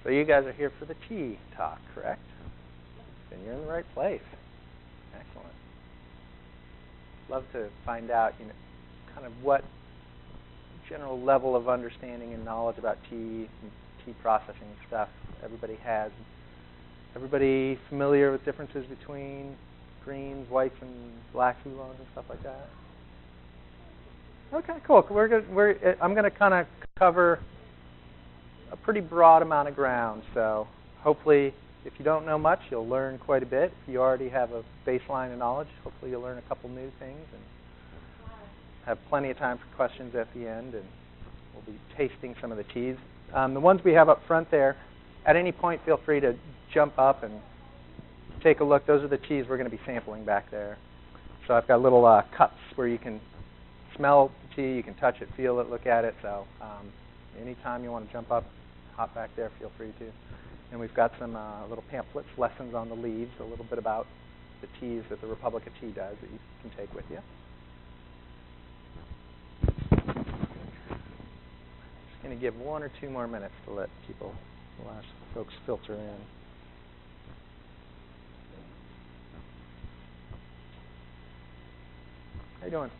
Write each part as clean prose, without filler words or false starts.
So you guys are here for the tea talk, correct? Then you're in the right place. Excellent. Love to find out, kind of what general level of understanding and knowledge about tea and tea processing stuff everybody has. Everybody familiar with differences between greens, whites, and blacks, oolongs, and stuff like that? Okay, cool. I'm going to kind of cover a pretty broad amount of ground. So hopefully, if you don't know much, you'll learn quite a bit. If you already have a baseline of knowledge, hopefully you'll learn a couple new things and have plenty of time for questions at the end. And we'll be tasting some of the teas. The ones we have up front there, at any point, feel free to jump up and take a look. Those are the teas we're going to be sampling back there. So I've got little cups where you can smell the tea, you can touch it, feel it, look at it. So anytime you want to jump up, hop back there, feel free to. And we've got some little pamphlets, lessons on the leaves, a little bit about the teas that the Republic of Tea does that you can take with you. Just going to give 1 or 2 more minutes to let folks filter in. How you doing?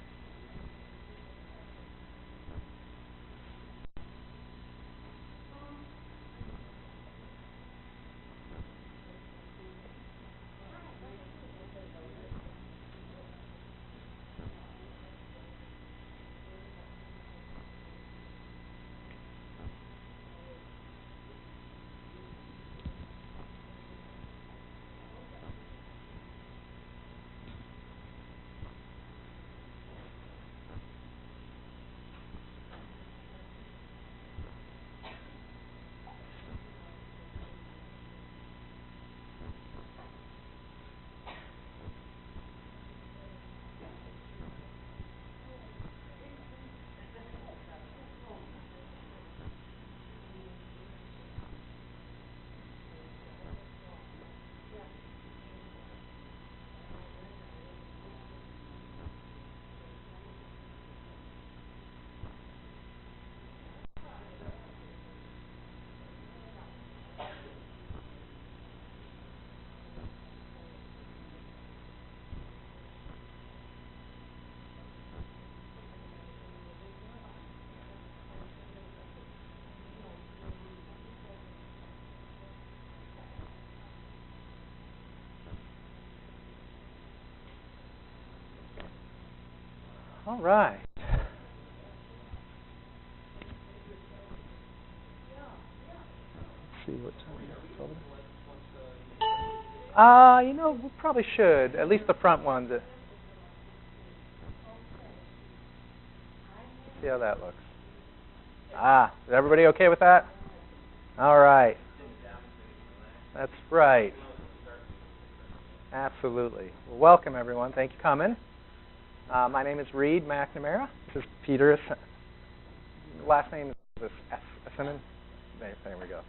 All right. Let's see what time it's over. We probably should. At least the front ones. Let's see how that looks. Is everybody okay with that? All right. That's right. Absolutely. Well, welcome, everyone. Thank you for coming. My name is Reed McNamara. This is Peter. Last name is Essenen. There we go.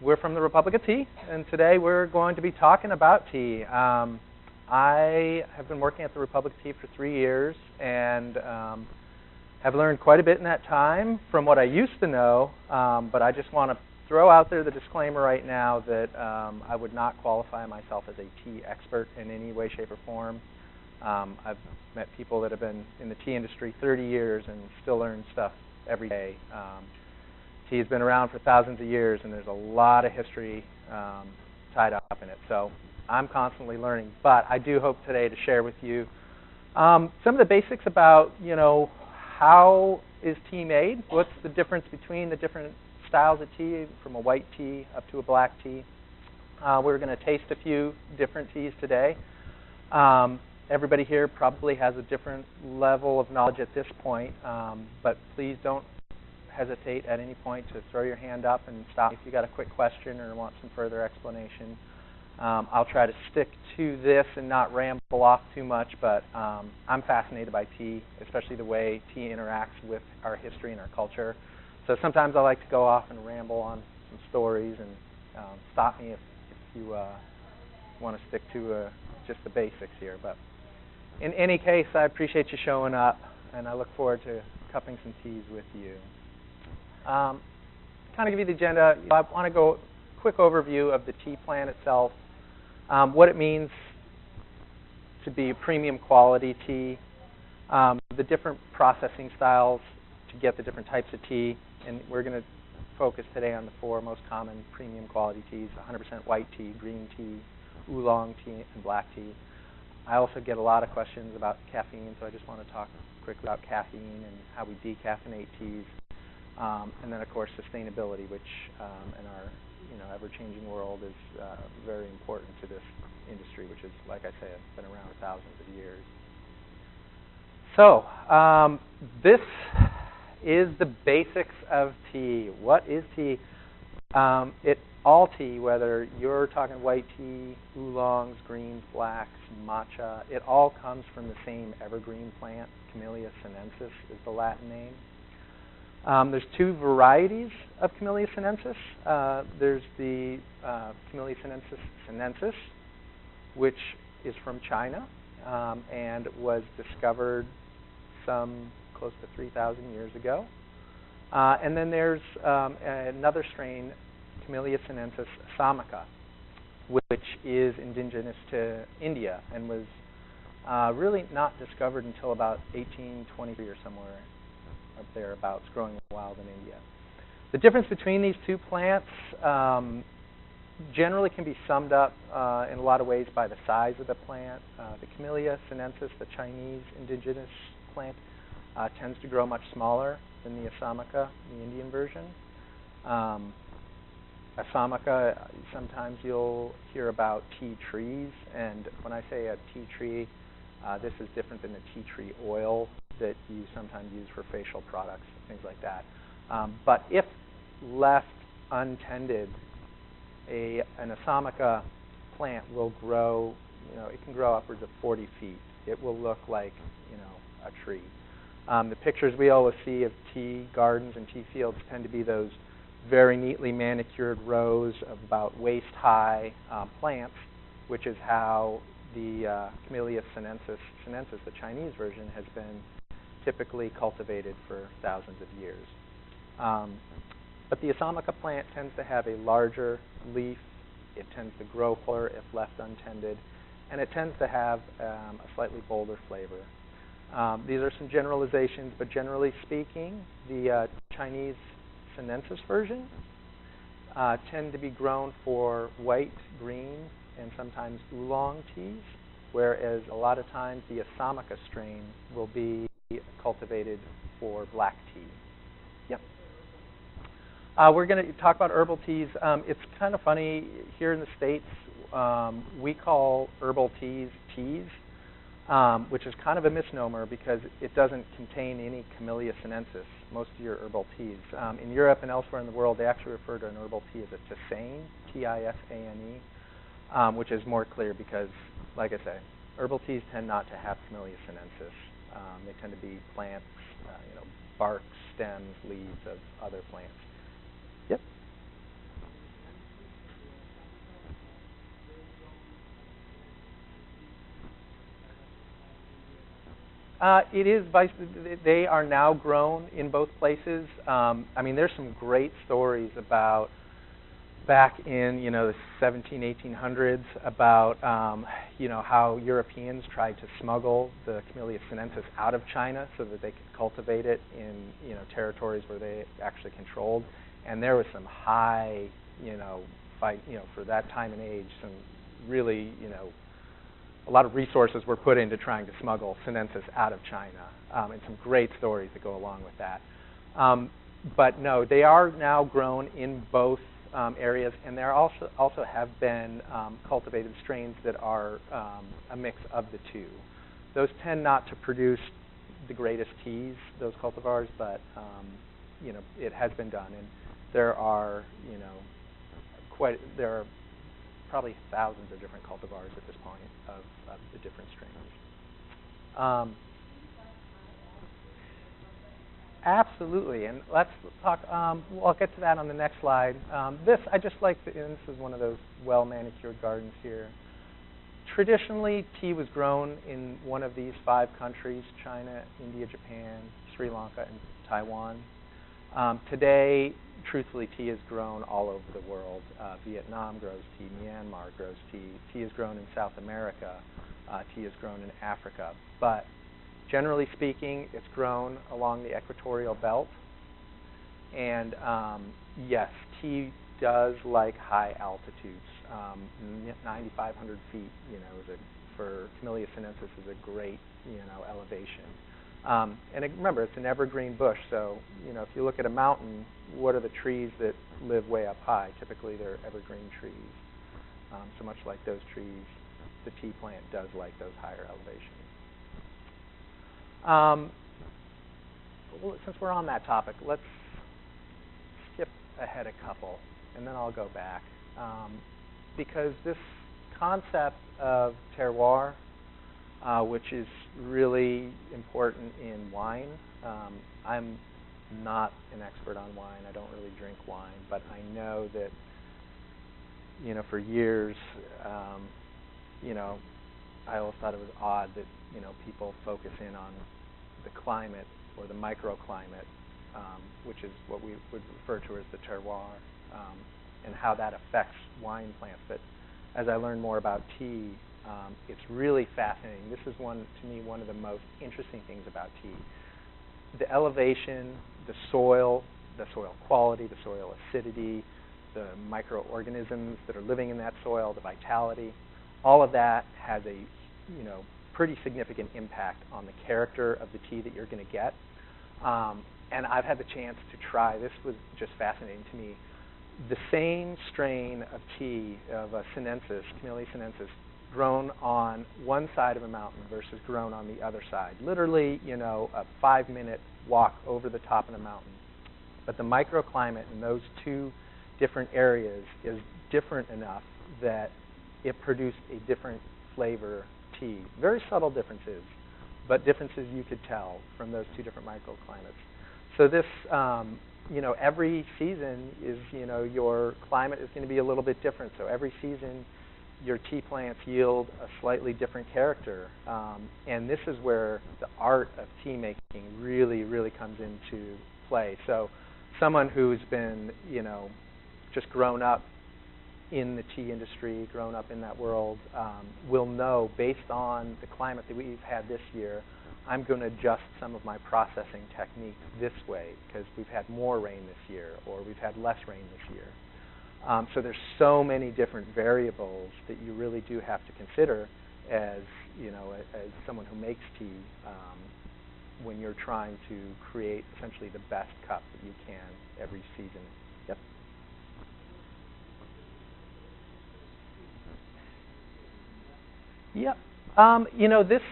We're from the Republic of Tea, and today we're going to be talking about tea. I have been working at the Republic of Tea for 3 years, and have learned quite a bit in that time from what I used to know, but I just want to throw out there the disclaimer right now that I would not qualify myself as a tea expert in any way, shape, or form. I've met people that have been in the tea industry 30 years and still learn stuff every day. Tea has been around for thousands of years, and there's a lot of history tied up in it. So I'm constantly learning. But I do hope today to share with you some of the basics about, how is tea made? What's the difference between the different styles of tea, from a white tea up to a black tea? We're going to taste a few different teas today. Everybody here probably has a different level of knowledge at this point, but please don't hesitate at any point to throw your hand up and stop if you got a quick question or want some further explanation. I'll try to stick to this and not ramble off too much, but I'm fascinated by tea, especially the way tea interacts with our history and our culture. So sometimes I like to go off and ramble on some stories, and stop me if you want to stick to just the basics here. But in any case, I appreciate you showing up, and I look forward to cupping some teas with you. kind of give you the agenda, I want to go quick overview of the tea plant itself, what it means to be a premium quality tea, the different processing styles to get the different types of tea, and we're going to focus today on the 4 most common premium quality teas: 100% white tea, green tea, oolong tea, and black tea. I also get a lot of questions about caffeine, so I just want to talk quickly about caffeine and how we decaffeinate teas, and then of course sustainability, which in our ever-changing world is very important to this industry, which is, like I say, it's been around thousands of years. So this is the basics of tea. What is tea? All tea, whether you're talking white tea, oolongs, greens, blacks, matcha, it all comes from the same evergreen plant. Camellia sinensis is the Latin name. There's 2 varieties of Camellia sinensis. There's the Camellia sinensis, which is from China and was discovered some close to 3,000 years ago. And then there's another strain, Camellia sinensis assamica, which is indigenous to India and was really not discovered until about 1823 or somewhere up thereabouts, growing wild in India. The difference between these 2 plants generally can be summed up in a lot of ways by the size of the plant. The Camellia sinensis, the Chinese indigenous plant, tends to grow much smaller than the assamica, the Indian version. Assamica, sometimes you'll hear about tea trees, and when I say a tea tree, this is different than the tea tree oil that you sometimes use for facial products, things like that. But if left untended, an assamica plant will grow, it can grow upwards of 40 feet. It will look like, a tree. The pictures we always see of tea gardens and tea fields tend to be those very neatly manicured rows of about waist-high plants, which is how the Camellia sinensis, the Chinese version, has been typically cultivated for thousands of years. But the assamica plant tends to have a larger leaf. It tends to grow fuller if left untended, and it tends to have a slightly bolder flavor. These are some generalizations, but generally speaking, the Chinese sinensis version tend to be grown for white, green, and sometimes oolong teas, whereas a lot of times the assamica strain will be cultivated for black tea. Yep. We're going to talk about herbal teas. It's kind of funny, here in the States, we call herbal teas teas, which is kind of a misnomer because it doesn't contain any Camellia sinensis, most of your herbal teas. In Europe and elsewhere in the world, they actually refer to an herbal tea as a tisane, T-I-S-A-N-E, which is more clear because, like I say, herbal teas tend not to have Camellia sinensis. They tend to be plants, bark, stems, leaves of other plants. Yep. It is. They are now grown in both places. There's some great stories about back in the 1800s about how Europeans tried to smuggle the Camellia sinensis out of China so that they could cultivate it in territories where they actually controlled, and there was some high fight for that time and age. Some really a lot of resources were put into trying to smuggle sinensis out of China, and some great stories that go along with that. But no, they are now grown in both areas, and there also have been cultivated strains that are a mix of the 2. Those tend not to produce the greatest teas, those cultivars, but it has been done, and there are there are probably thousands of different cultivars at this point of the different strains. Absolutely, and let's talk. Well, I'll get to that on the next slide. This I just like, and this is one of those well-manicured gardens here. Traditionally, tea was grown in one of these 5 countries: China, India, Japan, Sri Lanka, and Taiwan. Today, truthfully, tea is grown all over the world. Vietnam grows tea, Myanmar grows tea. Tea is grown in South America. Tea is grown in Africa. But generally speaking, it's grown along the equatorial belt. And yes, tea does like high altitudes. 9,500 feet, for Camellia sinensis is a great, elevation. And remember, it's an evergreen bush, so if you look at a mountain, what are the trees that live way up high? Typically, they're evergreen trees. So much like those trees, the tea plant does like those higher elevations. Well, since we're on that topic, let's skip ahead a couple, and then I'll go back. Because this concept of terroir, which is really important in wine. I'm not an expert on wine. I don't really drink wine, but I know that, for years, I always thought it was odd that, people focus in on the climate or the microclimate, which is what we would refer to as the terroir, and how that affects wine plants. But as I learn more about tea, it's really fascinating. This is to me, one of the most interesting things about tea. The elevation, the soil quality, the soil acidity, the microorganisms that are living in that soil, the vitality, all of that has a, pretty significant impact on the character of the tea that you're going to get. And I've had the chance to try, this was just fascinating to me, the same strain of tea of sinensis, Camellia sinensis, grown on one side of a mountain versus grown on the other side. Literally, a 5-minute walk over the top of the mountain. But the microclimate in those two different areas is different enough that it produced a different flavor tea. Very subtle differences, but differences you could tell from those two different microclimates. So this, every season is, your climate is going to be a little bit different. So every season, your tea plants yield a slightly different character. And this is where the art of tea making really, really comes into play. So someone who's been, just grown up in the tea industry, grown up in that world, will know, based on the climate that we've had this year, I'm going to adjust some of my processing techniques this way because we've had more rain this year or we've had less rain this year. So there's so many different variables that you really do have to consider as, as someone who makes tea when you're trying to create essentially the best cup that you can every season. Yep. Yep. This,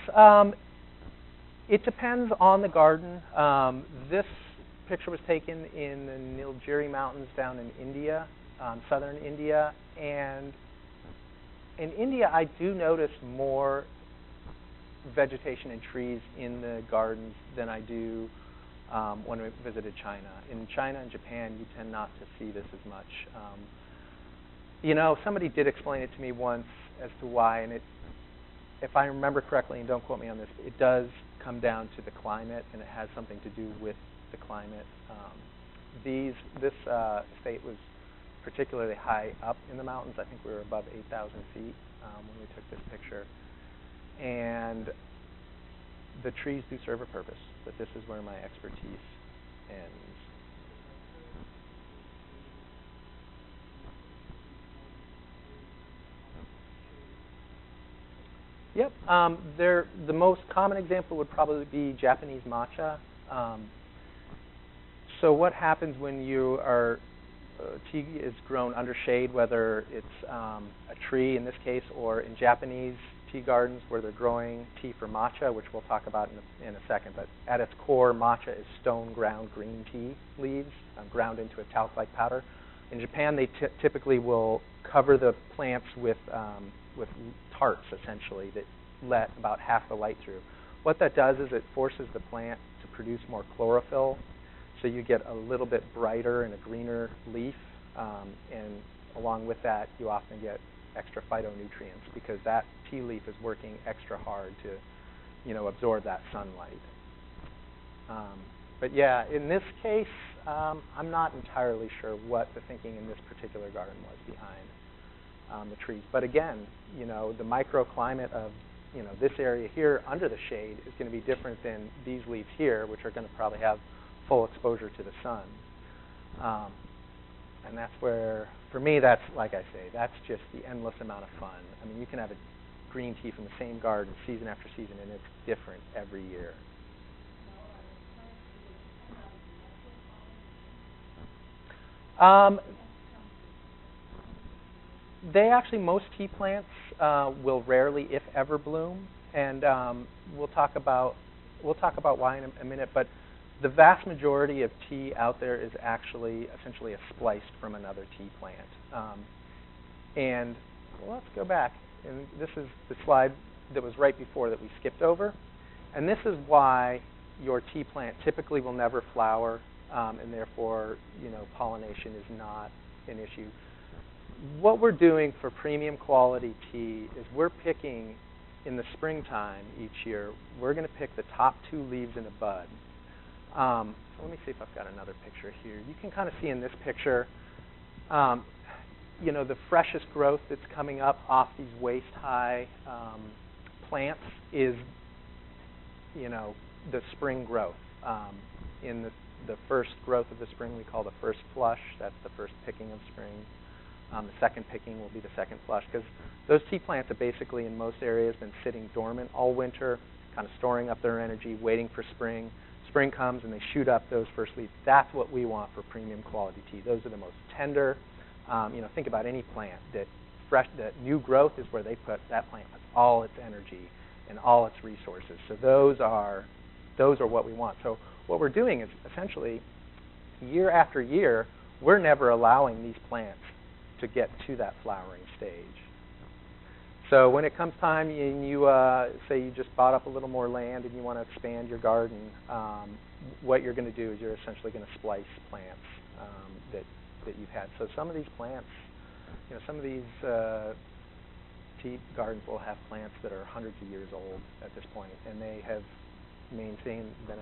it depends on the garden. This picture was taken in the Nilgiri Mountains down in India, southern India. And in India, I do notice more vegetation and trees in the gardens than I do when we visited China. In China and Japan, you tend not to see this as much. Somebody did explain it to me once as to why, and if I remember correctly, and don't quote me on this, it does come down to the climate, and it has something to do with the climate. This state was particularly high up in the mountains. I think we were above 8,000 feet when we took this picture. And the trees do serve a purpose, but this is where my expertise ends. Yep. The most common example would probably be Japanese matcha. So what happens when tea is grown under shade, whether it's a tree in this case, or in Japanese tea gardens where they're growing tea for matcha, which we'll talk about in a second. But at its core, matcha is stone ground green tea leaves ground into a talc-like powder. In Japan, they typically will cover the plants with tarps, essentially, that let about half the light through. What that does is it forces the plant to produce more chlorophyll, so you get a little bit brighter and a greener leaf, and along with that, you often get extra phytonutrients because that tea leaf is working extra hard to, absorb that sunlight. But yeah, in this case, I'm not entirely sure what the thinking in this particular garden was behind the trees. But again, the microclimate of this area here under the shade is going to be different than these leaves here, which are going to probably have full exposure to the sun. And that's where, for me, that's, like I say, that's just the endless amount of fun. I mean, you can have a green tea from the same garden season after season, and it's different every year. They actually, most tea plants will rarely, if ever, bloom, and we'll talk about why in a minute. But the vast majority of tea out there is actually essentially spliced from another tea plant. And let's go back, and this is the slide that was right before that we skipped over, and this is why your tea plant typically will never flower, and therefore, pollination is not an issue. What we're doing for premium quality tea is we're picking in the springtime each year, we're going to pick the top 2 leaves in a bud. So let me see if I've got another picture here. You can kind of see in this picture, the freshest growth that's coming up off these waist-high plants is, the spring growth. In the first growth of the spring we call the first flush. That's the first picking of spring. The second picking will be the second flush, because those tea plants have basically in most areas been sitting dormant all winter, kind of storing up their energy, waiting for spring. Spring comes and they shoot up those first leaves. That's what we want for premium quality tea. Those are the most tender. Think about any plant that new growth is where that plant puts all its energy and all its resources. So those are what we want. So what we're doing is essentially year after year, we're never allowing these plants to get to that flowering stage. So when it comes time and you say you just bought up a little more land and you want to expand your garden, what you're going to do is you're essentially going to splice plants that you've had. So some of these plants, some of these tea gardens will have plants that are hundreds of years old at this point, and they have been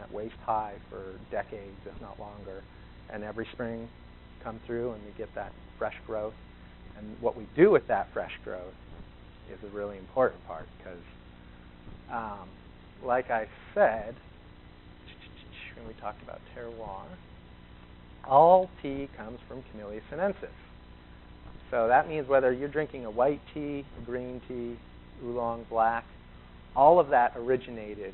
at waist high for decades, if not longer. And every spring come through and we get that fresh growth. And what we do with that fresh growth is a really important part, because like I said when we talked about terroir, all tea comes from Camellia sinensis. So that means whether you're drinking a white tea, a green tea, oolong, black, all of that originated,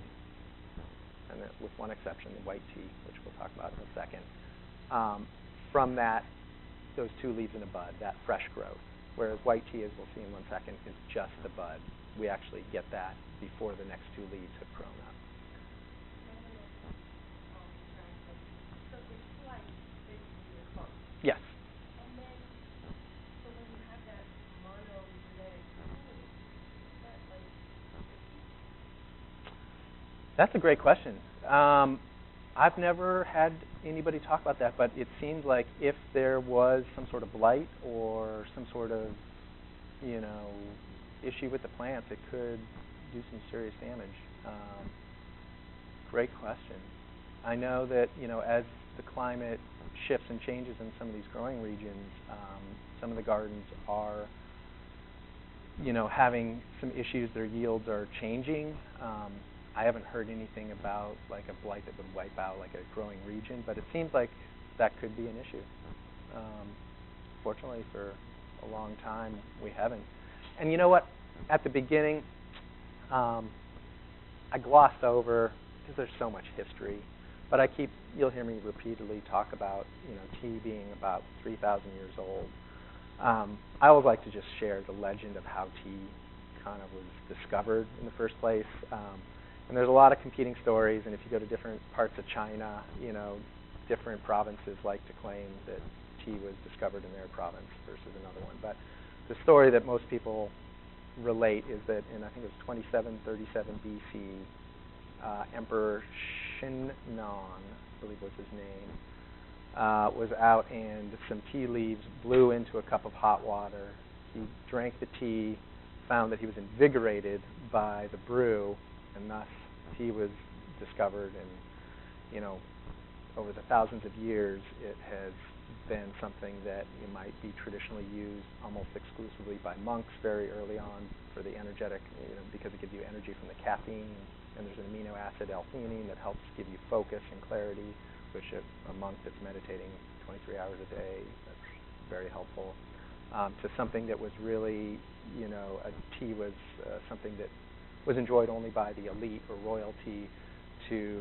and with one exception, the white tea, which we'll talk about in a second, from those 2 leaves in a bud, that fresh growth. Whereas white tea, as we'll see in 1 second, is just the bud. We actually get that before the next 2 leaves have grown up. Yes. And then, so when you have that monogenetic cooling, is that like... That's a great question. I've never had anybody talk about that, but it seems like if there was some sort of blight or some sort of, issue with the plants, it could do some serious damage. Great question. I know that, as the climate shifts and changes in some of these growing regions, some of the gardens are, having some issues. Their yields are changing. I haven't heard anything about like a blight that would wipe out like a growing region, but it seems like that could be an issue. Fortunately, for a long time, we haven't. And you know what? At the beginning, I glossed over, because there's so much history, but you'll hear me repeatedly talk about, tea being about 3,000 years old. I always like to just share the legend of how tea kind of was discovered in the first place. And there's a lot of competing stories, and if you go to different parts of China, different provinces like to claim that tea was discovered in their province versus another one. But the story that most people relate is that in, I think it was 2737 BC, Emperor Shinnon, I believe was his name, was out, and some tea leaves blew into a cup of hot water. He drank the tea, found that he was invigorated by the brew, and thus tea was discovered. And over the thousands of years, it has been something that you might be traditionally used almost exclusively by monks very early on for the energetic, because it gives you energy from the caffeine, and there's an amino acid L-theanine that helps give you focus and clarity, which a monk that's meditating 23 hours a day, that's very helpful. To something that was really, a tea was something that was enjoyed only by the elite or royalty, to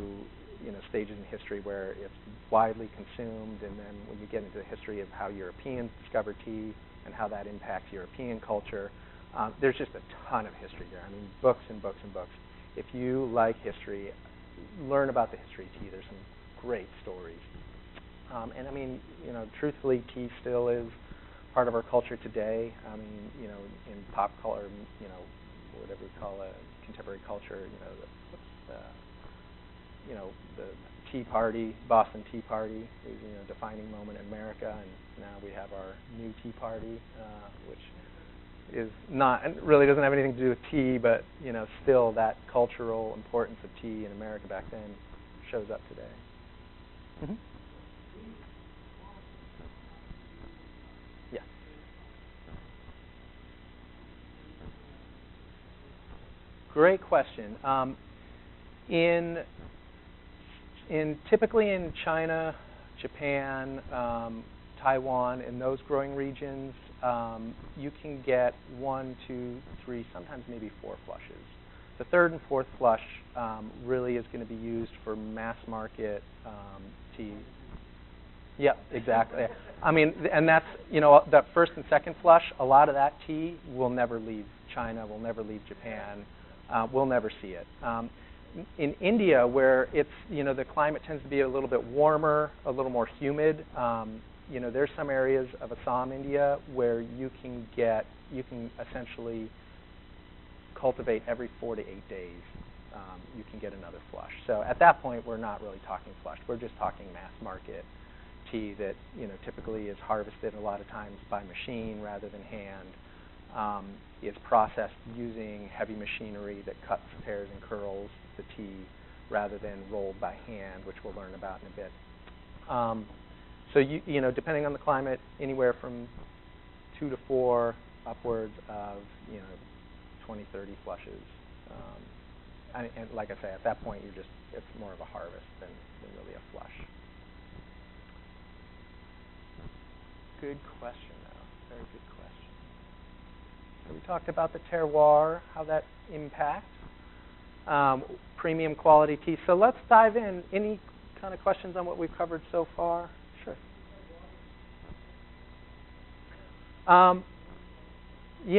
stages in history where it's widely consumed, and then when you get into the history of how Europeans discovered tea and how that impacts European culture, there's just a ton of history there. I mean, books and books and books. If you like history, learn about the history of tea. There's some great stories. And I mean, truthfully, tea still is part of our culture today. I mean, in pop culture, whatever we call a contemporary culture, the Tea Party, Boston Tea Party is a defining moment in America, and now we have our new Tea Party, which is not, and really doesn't have anything to do with tea, but still that cultural importance of tea in America back then shows up today. Mm-hmm. Yeah. Great question. Typically in China, Japan, Taiwan, in those growing regions, you can get 1, 2, 3, sometimes maybe 4 flushes. The third and fourth flush really is going to be used for mass market tea. Yep, exactly. I mean, and that's, that first and second flush, a lot of that tea will never leave China, will never leave Japan. We'll never see it. In India, where it's, the climate tends to be a little bit warmer, a little more humid, there's some areas of Assam, India, where you can essentially cultivate every 4 to 8 days. You can get another flush. So at that point, we're not really talking flush. We're just talking mass market tea that, typically is harvested a lot of times by machine rather than hand. Is processed using heavy machinery that cuts, tears, and curls the tea rather than rolled by hand, which we'll learn about in a bit. So depending on the climate, anywhere from 2 to 4 upwards of 20, 30 flushes. And like I say, at that point, it's more of a harvest than really a flush. Good question, though. Very good question. So we talked about the terroir, how that impacts premium quality tea. So let's dive in. Any kind of questions on what we've covered so far? Sure.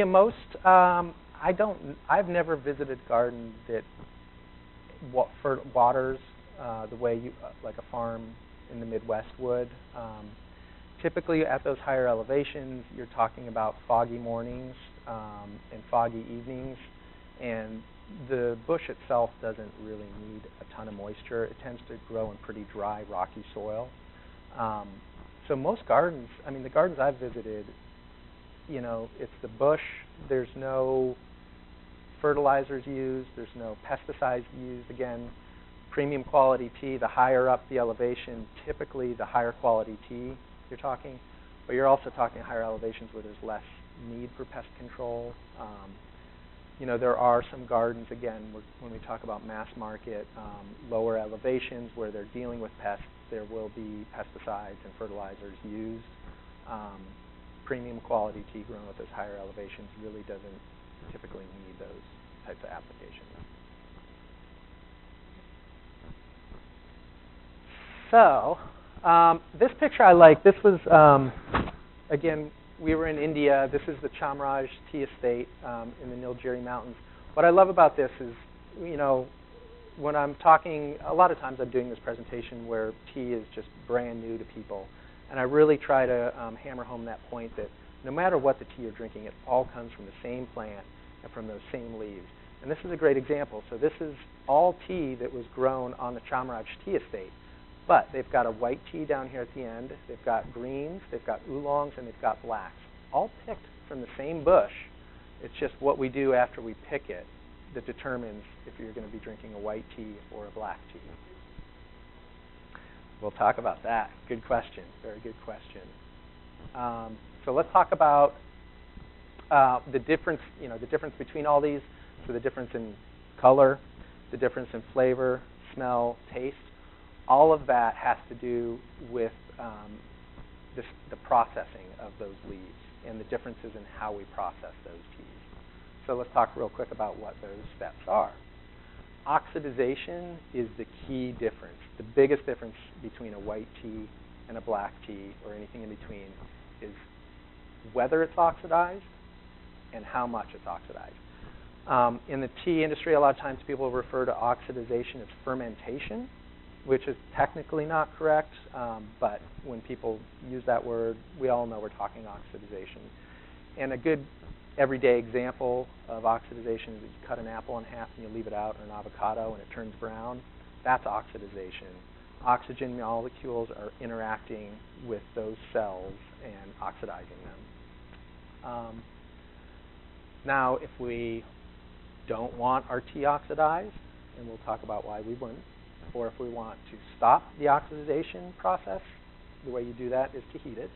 Most. I've never visited a garden that waters the way like a farm in the Midwest would. Typically, at those higher elevations, you're talking about foggy mornings and foggy evenings, and the bush itself doesn't really need a ton of moisture. It tends to grow in pretty dry, rocky soil. So most gardens, I mean, the gardens I've visited, it's the bush. There's no fertilizers used. There's no pesticides used. Again, premium quality tea, the higher up the elevation, typically the higher quality tea you're talking, but you're also talking higher elevations where there's less need for pest control. There are some gardens, again, when we talk about mass market, lower elevations where they're dealing with pests, there will be pesticides and fertilizers used. Premium quality tea grown at those higher elevations really doesn't typically need those types of applications. So, this picture I like. This was, again, we were in India. This is the Chamraj Tea Estate in the Nilgiri Mountains. What I love about this is, when I'm talking, a lot of times I'm doing this presentation where tea is just brand new to people. And I really try to hammer home that point that no matter what the tea you're drinking, it all comes from the same plant and from those same leaves. And this is a great example. So this is all tea that was grown on the Chamraj Tea Estate. But they've got a white tea down here at the end. They've got greens, they've got oolongs, and they've got blacks. All picked from the same bush. It's just what we do after we pick it that determines if you're going to be drinking a white tea or a black tea. We'll talk about that. Good question. Very good question. So let's talk about the difference. The difference between all these. So the difference in color, the difference in flavor, smell, taste. All of that has to do with the processing of those leaves and the differences in how we process those teas. So let's talk real quick about what those steps are. Oxidization is the key difference. The biggest difference between a white tea and a black tea or anything in between is whether it's oxidized and how much it's oxidized. In the tea industry, a lot of times people refer to oxidization as fermentation, which is technically not correct, but when people use that word, we all know we're talking oxidization. And a good everyday example of oxidization is that you cut an apple in half and you leave it out, or an avocado, and it turns brown. That's oxidization. Oxygen molecules are interacting with those cells and oxidizing them. Now, if we don't want our tea oxidized, and we'll talk about why we wouldn't, or if we want to stop the oxidation process, the way you do that is to heat it.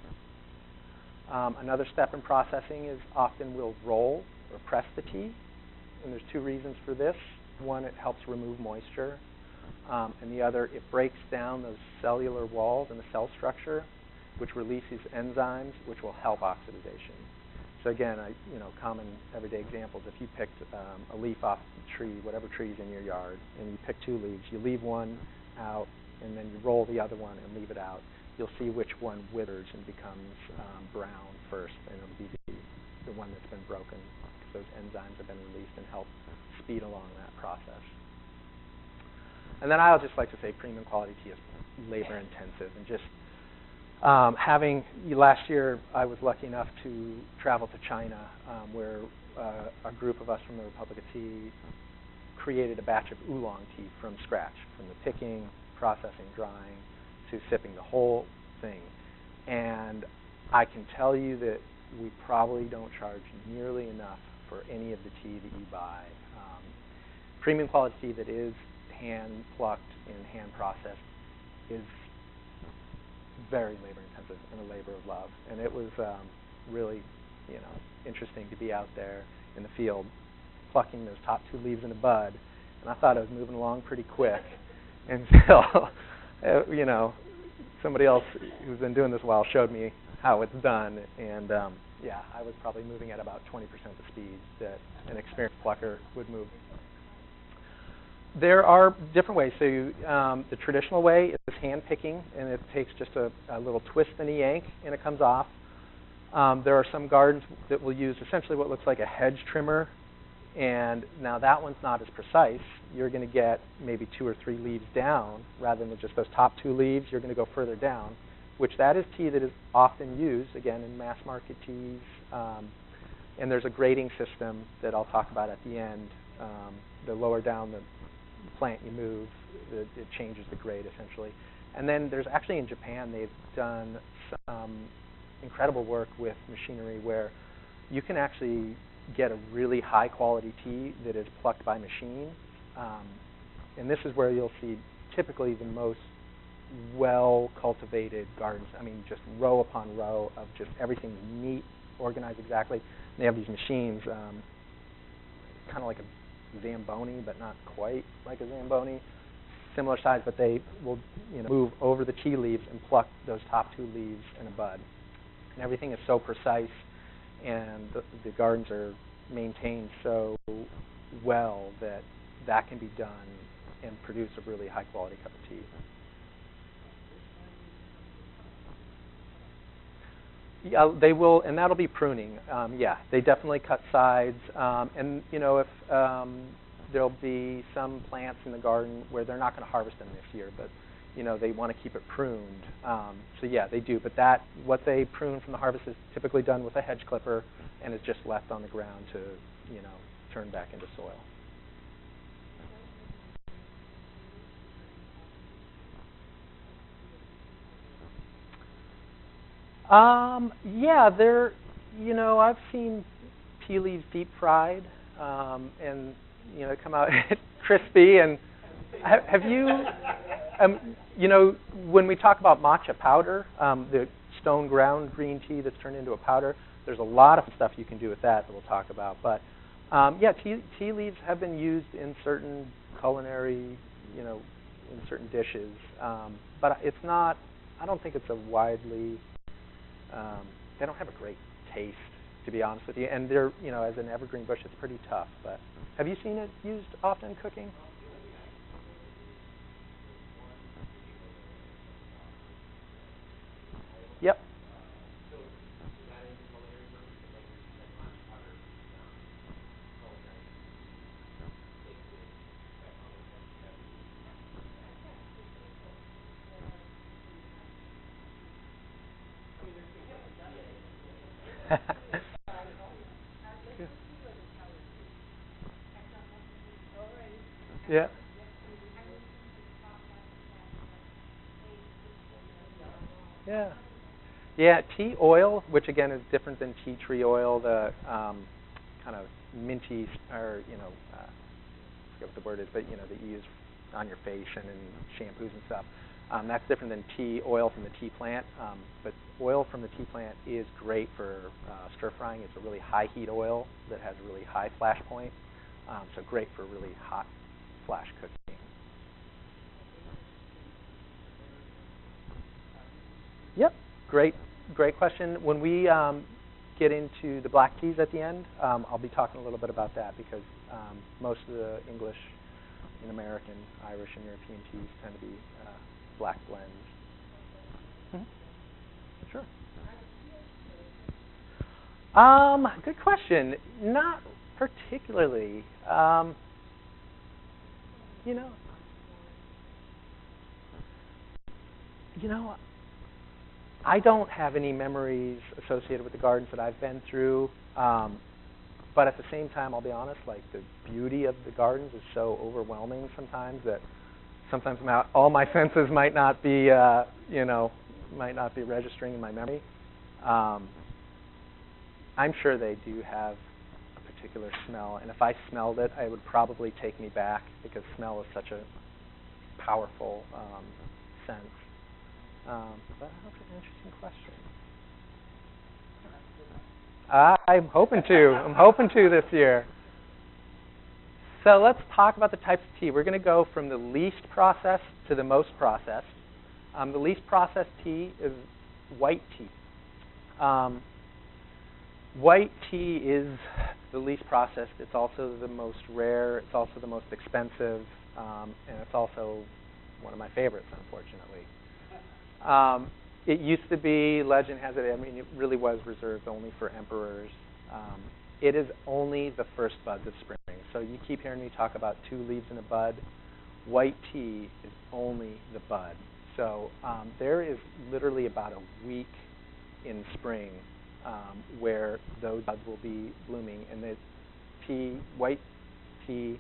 Another step in processing is often we'll roll or press the tea, and there's two reasons for this. One, it helps remove moisture, and the other, it breaks down those cellular walls in the cell structure, which releases enzymes, which will help oxidization. So again, common everyday examples. If you picked a leaf off the tree, whatever tree's in your yard, and you pick two leaves, you leave one out, and then you roll the other one and leave it out. You'll see which one withers and becomes brown first, and it'll be the one that's been broken, because those enzymes have been released and help speed along that process. And then I'll just like to say premium quality tea is labor intensive, and just last year I was lucky enough to travel to China, where a group of us from the Republic of Tea created a batch of oolong tea from scratch, from the picking, processing, drying, to sipping, the whole thing. And I can tell you that we probably don't charge nearly enough for any of the tea that you buy. Premium quality tea that is hand plucked and hand processed is very labor intensive and a labor of love. And it was really, interesting to be out there in the field plucking those top two leaves in a bud. And I thought I was moving along pretty quick until, somebody else who's been doing this a while showed me how it's done. And I was probably moving at about 20% the speed that an experienced plucker would move. There are different ways. So the traditional way is hand picking, and it takes just a little twist and a yank, and it comes off. There are some gardens that will use essentially what looks like a hedge trimmer, and now that one's not as precise. You're going to get maybe 2 or 3 leaves down rather than just those top 2 leaves. You're going to go further down, which that is tea that is often used, again, in mass market teas. And there's a grading system that I'll talk about at the end. The lower down the plant you move, it changes the grade essentially. And then there's actually in Japan, they've done some incredible work with machinery where you can actually get a really high quality tea that is plucked by machine. And this is where you'll see typically the most well cultivated gardens. I mean, just row upon row of just everything neat, organized exactly. And they have these machines, kind of like a Zamboni, but not quite like a Zamboni. Similar size, but they will move over the tea leaves and pluck those top 2 leaves in a bud. And everything is so precise, and the gardens are maintained so well that that can be done and produce a really high quality cup of tea. Yeah, they will, and that'll be pruning. They definitely cut sides, and if there'll be some plants in the garden where they're not going to harvest them this year, but they want to keep it pruned. So yeah, they do. But what they prune from the harvest is typically done with a hedge clipper, and is just left on the ground to turn back into soil. I've seen tea leaves deep fried, and come out crispy. And have you You know, when we talk about matcha powder, the stone ground green tea that's turned into a powder, there's a lot of stuff you can do with that we'll talk about. But yeah, tea leaves have been used in certain culinary, you know, in certain dishes. But it's not, I don't think it's a widely, they don't have a great taste, to be honest with you. And they're, you know, as an evergreen bush, it's pretty tough. But have you seen it used often cooking? Yep. Yeah. Yeah. Yeah, tea oil, which again is different than tea tree oil, the kind of minty, or, you know, I forget what the word is, but, you know, that you use on your face and in shampoos and stuff. That's different than tea oil from the tea plant. But oil from the tea plant is great for stir frying. It's a really high heat oil that has a really high flash point. So great for really hot flash cooking. Yep, great question. When we get into the black teas at the end, I'll be talking a little bit about that because most of the English and American, Irish, and European teas tend to be black blends. Mm-hmm. Sure. Good question. Not particularly. You know, I don't have any memories associated with the gardens that I've been through. But at the same time, I'll be honest, like the beauty of the gardens is so overwhelming sometimes that sometimes all my senses might not be, you know, might not be registering in my memory. I'm sure they do have a particular smell, and if I smelled it, it would probably take me back because smell is such a powerful sense. But that's an interesting question. I'm hoping to this year. So let's talk about the types of tea. We're going to go from the least processed to the most processed. The least processed tea is white tea. White tea is the least processed. It's also the most rare. It's also the most expensive. And it's also one of my favorites, unfortunately. It used to be, legend has it, I mean, it really was reserved only for emperors. It is only the first buds of spring. So you keep hearing me talk about 2 leaves in a bud. White tea is only the bud. So there is literally about a week in spring where those buds will be blooming. And the tea, white tea,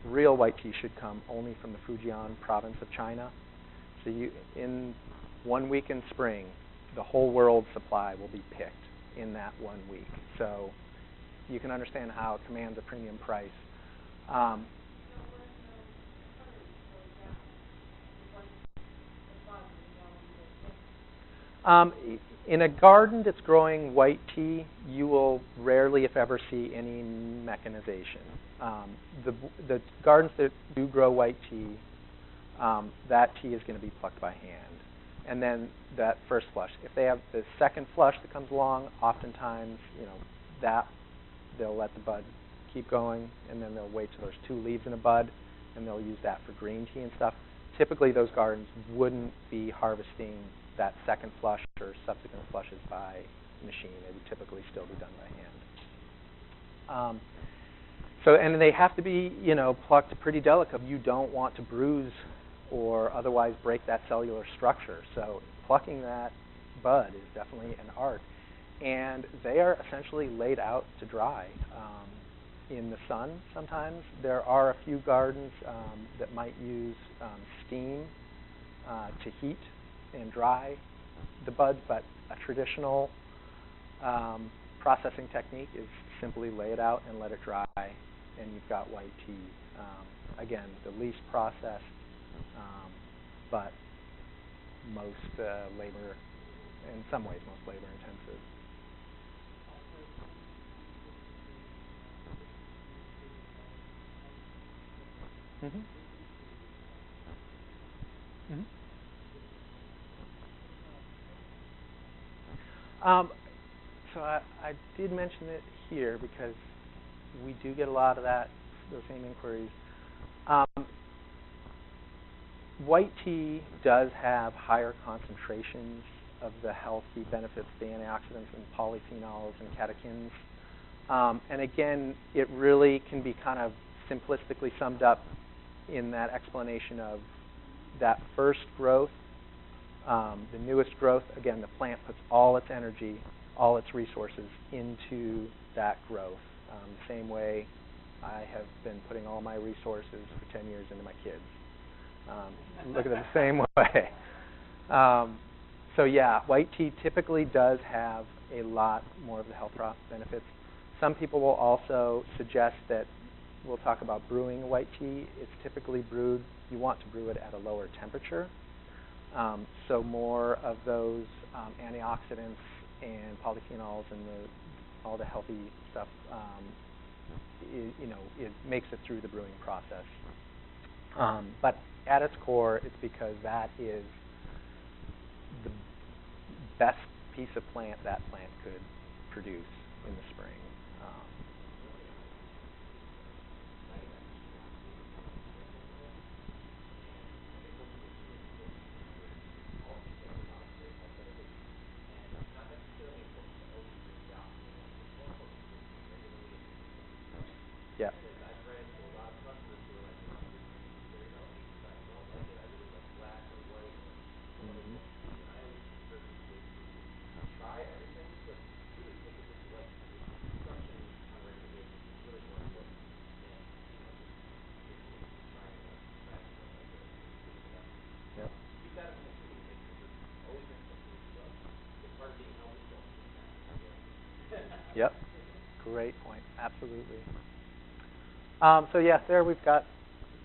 real white tea should come only from the Fujian province of China. So in 1 week in spring, the whole world's supply will be picked in that 1 week. So you can understand how it commands a premium price. In a garden that's growing white tea, you will rarely, if ever, see any mechanization. The gardens that do grow white tea, that tea is going to be plucked by hand. And then that first flush. If they have the second flush that comes along, oftentimes, you know, that they'll let the bud keep going, and then they'll wait till there's 2 leaves in a bud, and they'll use that for green tea and stuff. Typically, those gardens wouldn't be harvesting that second flush or subsequent flushes by machine. They would typically still be done by hand. And they have to be, you know, plucked pretty delicate. You don't want to bruise or otherwise break that cellular structure. So plucking that bud is definitely an art. And they are essentially laid out to dry in the sun sometimes. There are a few gardens that might use steam to heat and dry the buds, but a traditional processing technique is simply lay it out and let it dry, and you've got white tea. Again, the least processed, but most labor, in some ways, most labor intensive. Mm-hmm. Mm-hmm. So I did mention it here because we do get a lot of those same inquiries. White tea does have higher concentrations of the healthy benefits, the antioxidants and polyphenols and catechins. And again, it really can be kind of simplistically summed up in that explanation of that first growth, the newest growth. Again, the plant puts all its energy, all its resources into that growth. The same way I have been putting all my resources for 10 years into my kids. Look at it the same way. So yeah, white tea typically does have a lot more of the health benefits. Some people will also suggest that we'll talk about brewing white tea. It's typically brewed, you want to brew it at a lower temperature. So more of those antioxidants and polyphenols and all the healthy stuff, it makes it through the brewing process. But at its core, it's because that is the best piece of plant that plant could produce in the spring. Yeah. Yep. Great point. Absolutely. So yeah, there we've got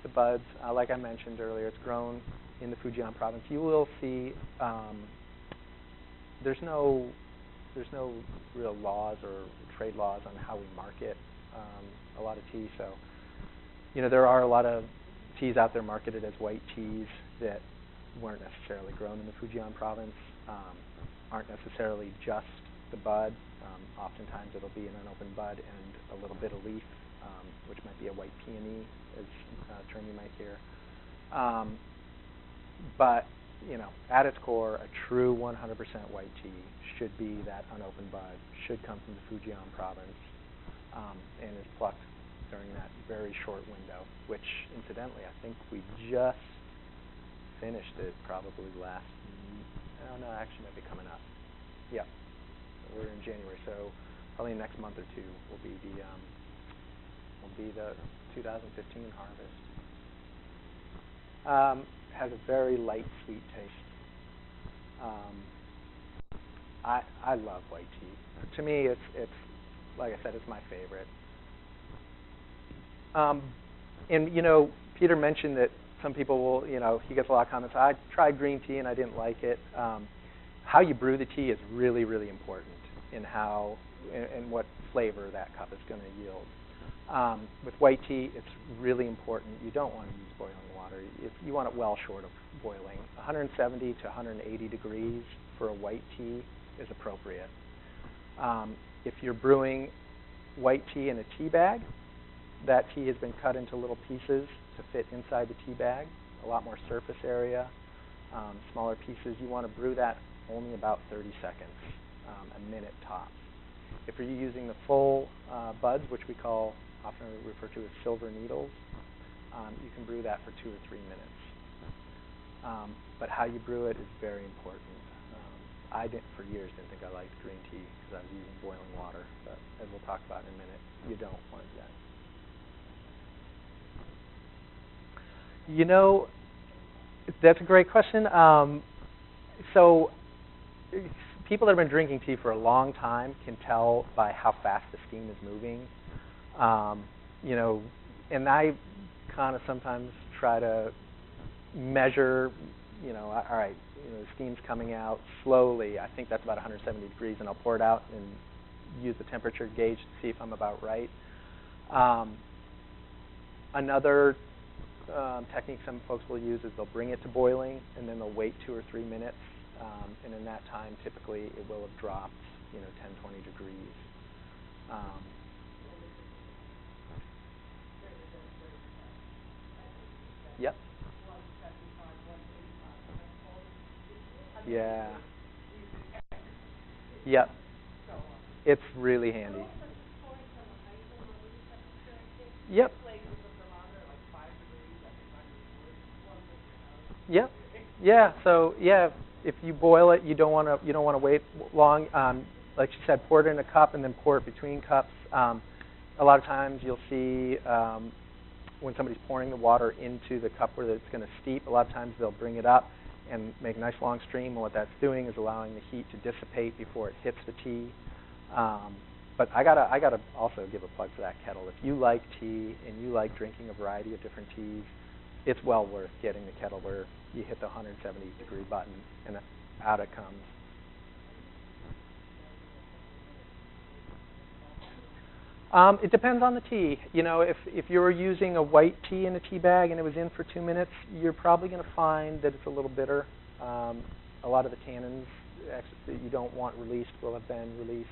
the buds. Like I mentioned earlier, it's grown in the Fujian province. You will see there's no real laws or trade laws on how we market a lot of tea. So there are a lot of teas out there marketed as white teas that weren't necessarily grown in the Fujian province, aren't necessarily just the bud. Oftentimes it'll be an unopened bud and a little bit of leaf, which might be a white peony, is a term you might hear. But at its core, a true 100% white tea should be that unopened bud, should come from the Fujian province, and is plucked during that very short window, which incidentally, I think we just finished it probably last, no, actually might be coming up. Yeah, we're in January, so probably next month or two will be the 2015 harvest. Has a very light, sweet taste. I love white tea. To me, it's like I said, it's my favorite. And Peter mentioned that some people will, he gets a lot of comments. I tried green tea and I didn't like it. How you brew the tea is really, really important in how and what flavor that cup is going to yield. With white tea, it's really important. You don't want to use boiling water. You want it well short of boiling. 170 to 180 degrees for a white tea is appropriate. If you're brewing white tea in a tea bag, that tea has been cut into little pieces to fit inside the tea bag, a lot more surface area, smaller pieces. You want to brew that only about 30 seconds, a minute tops. If you're using the full buds, which we often refer to as silver needles, you can brew that for 2 or 3 minutes. But how you brew it is very important. I for years didn't think I liked green tea because I was using boiling water, but as we'll talk about in a minute, you don't want that. That's a great question. So people that have been drinking tea for a long time can tell by how fast the steam is moving. And I kind of sometimes try to measure, all right, the steam's coming out slowly. I think that's about 170 degrees, and I'll pour it out and use the temperature gauge to see if I'm about right. Another technique some folks will use is they'll bring it to boiling, and then they'll wait 2 or 3 minutes, and in that time, typically, it will have dropped, 10, 20 degrees. Yep. Yeah. Yep. It's really handy. Yep. Yep. Yeah. So yeah, if you boil it, you don't want to wait long. Like you said, pour it in a cup and then pour it between cups. A lot of times you'll see when somebody's pouring the water into the cup where it's going to steep. A lot of times they'll bring it up and make a nice long stream, and what that's doing is allowing the heat to dissipate before it hits the tea. But I gotta also give a plug for that kettle. If you like tea and you like drinking a variety of different teas, it's well worth getting the kettle where you hit the 170 degree button and out it comes. It depends on the tea. If you were using a white tea in a tea bag and it was in for 2 minutes, you're probably going to find that it's a little bitter. A lot of the tannins that you don't want released will have been released.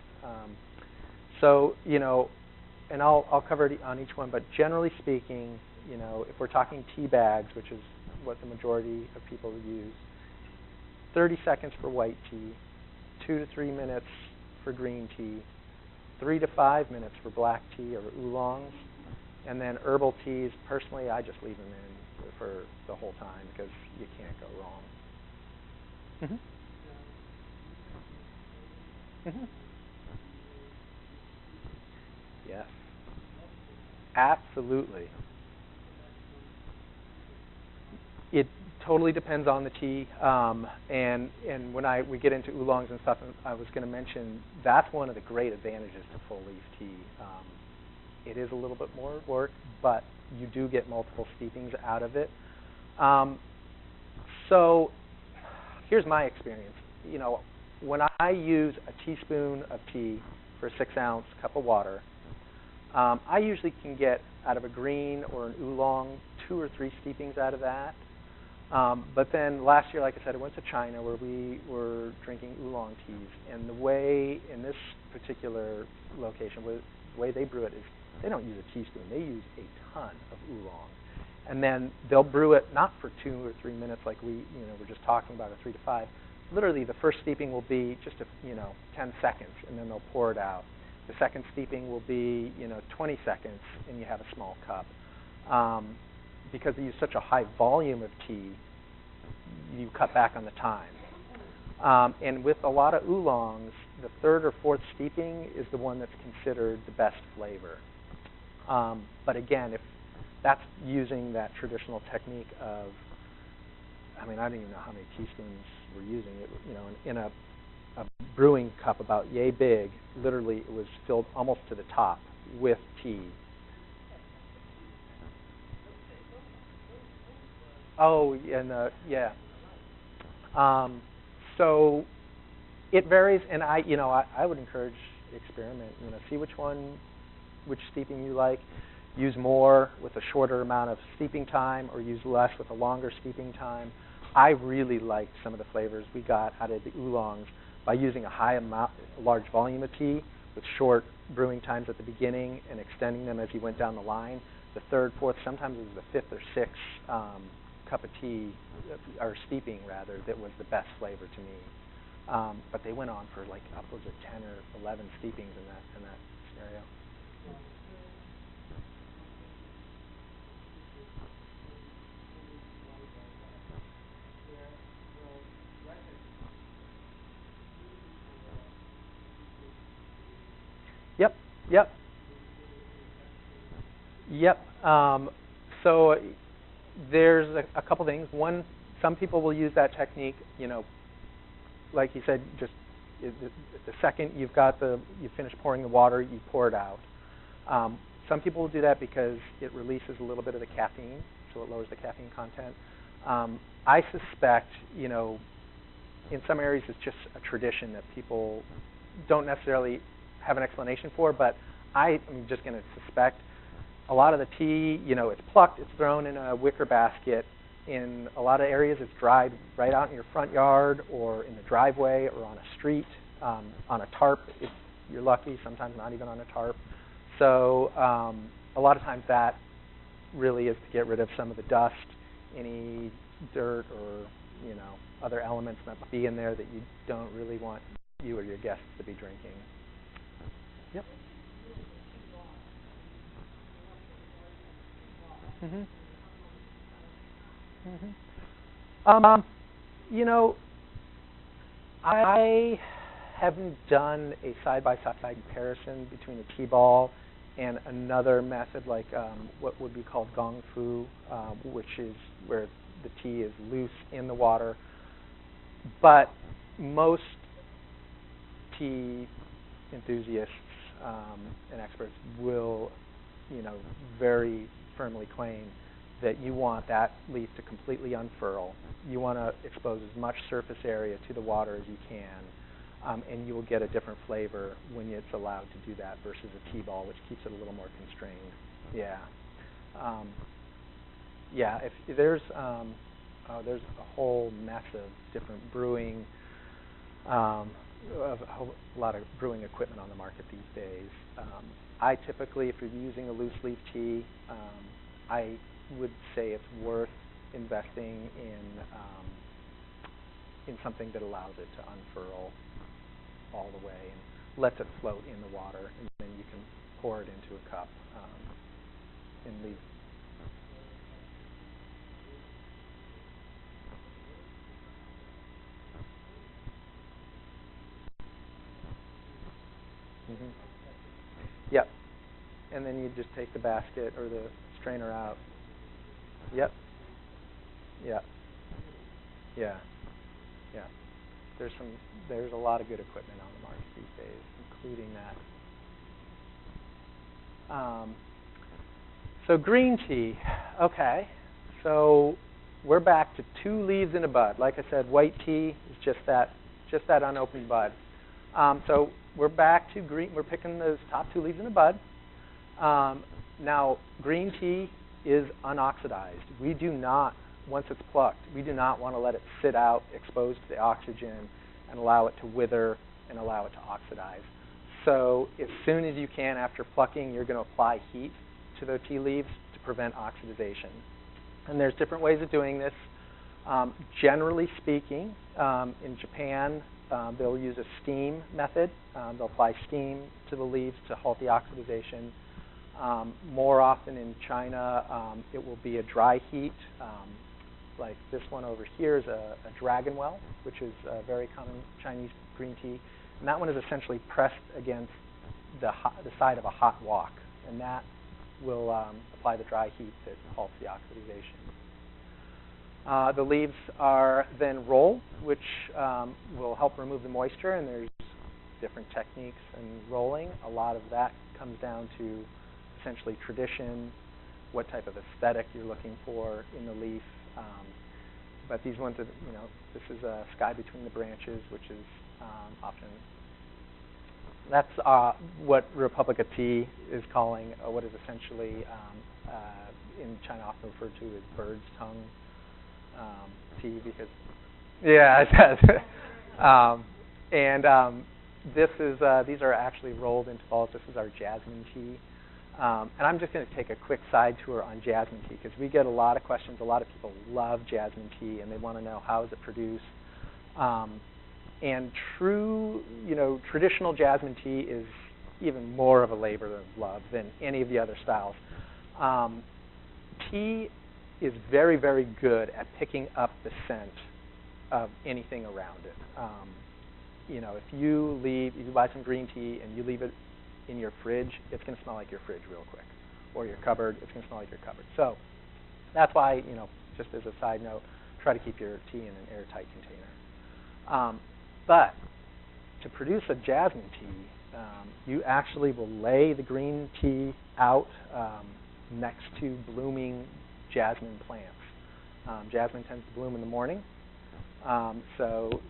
And I'll cover it on each one, but generally speaking, if we're talking tea bags, which is what the majority of people use, 30 seconds for white tea, 2 to 3 minutes for green tea, 3 to 5 minutes for black tea or oolongs, and then herbal teas. Personally, I just leave them in for the whole time because you can't go wrong. Mm-hmm. Yes. Absolutely. It totally depends on the tea, and when we get into oolongs and stuff, I was going to mention that's one of the great advantages to full leaf tea. It is a little bit more work, but you do get multiple steepings out of it. So here's my experience. When I use a teaspoon of tea for a 6-ounce cup of water, I usually can get out of a green or an oolong 2 or 3 steepings out of that. But then last year, like I said, I went to China where we were drinking oolong teas. And the way in this particular location, the way they brew it is they don't use a teaspoon. They use a ton of oolong. And then they'll brew it not for 2 or 3 minutes like we're just talking about, or 3 to 5. Literally, the first steeping will be just 10 seconds, and then they'll pour it out. The second steeping will be 20 seconds, and you have a small cup. Because they use such a high volume of tea, you cut back on the time. And with a lot of oolongs, the 3rd or 4th steeping is the one that's considered the best flavor. But again, if that's using that traditional technique of, I don't even know how many teaspoons we're using. In a brewing cup about yay big, literally it was filled almost to the top with tea. Oh, and yeah. So it varies, and I would encourage experiment. See which steeping you like. Use more with a shorter amount of steeping time, or use less with a longer steeping time. I really liked some of the flavors we got out of the oolongs by using a large volume of tea with short brewing times at the beginning and extending them as you went down the line. The 3rd, 4th, sometimes it was the 5th or 6th cup of tea, or steeping rather, that was the best flavor to me. But they went on for like upwards of 10 or 11 steepings in that scenario. Yep. So there's a couple things. One, some people will use that technique, like you said, just the second you've finished pouring the water, you pour it out. Some people will do that because it releases a little bit of the caffeine, so it lowers the caffeine content. I suspect, in some areas it's just a tradition that people don't necessarily have an explanation for, but I'm just going to suspect a lot of the tea, it's plucked, it's thrown in a wicker basket. In a lot of areas it's dried right out in your front yard or in the driveway or on a street, on a tarp if you're lucky, sometimes not even on a tarp. So a lot of times that really is to get rid of some of the dust, any dirt or other elements that might be in there that you don't really want you or your guests to be drinking. Yep. Mhm. Mhm. I haven't done a side-by-side comparison between a tea ball and another method like what would be called gong fu, which is where the tea is loose in the water. But most tea enthusiasts and experts will, very firmly claim that you want that leaf to completely unfurl. You want to expose as much surface area to the water as you can, and you will get a different flavor when it's allowed to do that versus a tea ball, which keeps it a little more constrained. Yeah. If there's a whole mess of different brewing, a lot of brewing equipment on the market these days. I typically, if you're using a loose leaf tea, I would say it's worth investing in something that allows it to unfurl all the way and lets it float in the water, and then you can pour it into a cup and leave. Mm-hmm. Yep. And then you just take the basket or the strainer out. Yep. Yeah. Yeah. Yeah. There's a lot of good equipment on the market these days, including that. So green tea. Okay. So we're back to 2 leaves in a bud. Like I said, white tea is just that unopened bud. So we're back to green. We're picking those top 2 leaves in a bud. Now, green tea is unoxidized. We do not, once it's plucked, we do not want to let it sit out exposed to the oxygen and allow it to wither and allow it to oxidize. So as soon as you can after plucking, you're going to apply heat to the tea leaves to prevent oxidization. And there's different ways of doing this. Generally speaking, in Japan, they'll use a steam method. They'll apply steam to the leaves to halt the oxidization. More often in China, it will be a dry heat. Like this one over here is a dragon well, which is a very common Chinese green tea. And that one is essentially pressed against the side of a hot wok. And that will apply the dry heat that halts the oxidization. The leaves are then rolled, which will help remove the moisture. And there's different techniques in rolling. A lot of that comes down to essentially tradition, what type of aesthetic you're looking for in the leaf. But these ones, this is a sky between the branches, which is often, that's what Republic of Tea is calling what is essentially in China often referred to as bird's tongue tea, because, yeah, it does. These are actually rolled into balls. This is our jasmine tea. And I'm just going to take a quick side tour on jasmine tea, because we get a lot of questions. A lot of people love jasmine tea, and they want to know how is it produced. And true, traditional jasmine tea is even more of a labor of love than any of the other styles. Tea is very, very good at picking up the scent of anything around it. If you buy some green tea and you leave it in your fridge, it's going to smell like your fridge real quick. Or your cupboard, it's going to smell like your cupboard. So that's why, just as a side note, try to keep your tea in an airtight container. But to produce a jasmine tea, you actually will lay the green tea out next to blooming jasmine plants. Jasmine tends to bloom in the morning, so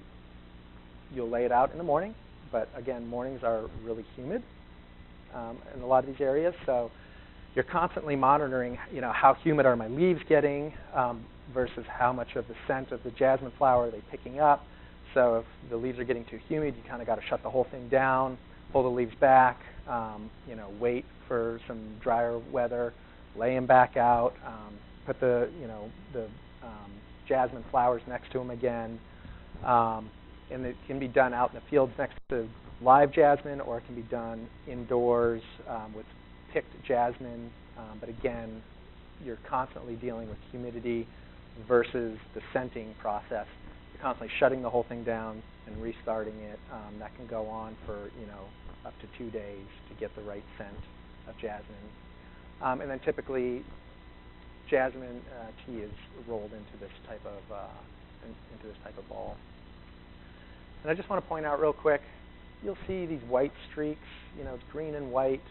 you'll lay it out in the morning. But again, mornings are really humid in a lot of these areas, so you're constantly monitoring, how humid are my leaves getting versus how much of the scent of the jasmine flower are they picking up. So if the leaves are getting too humid, you kind of got to shut the whole thing down, pull the leaves back, wait for some drier weather, lay them back out, put the jasmine flowers next to them again. And it can be done out in the fields next to live jasmine, or it can be done indoors with picked jasmine. But again, you're constantly dealing with humidity versus the scenting process. You're constantly shutting the whole thing down and restarting it. That can go on for up to 2 days to get the right scent of jasmine. And then typically, jasmine tea is rolled into this type of ball. And I just want to point out real quick, you'll see these white streaks. It's green and white.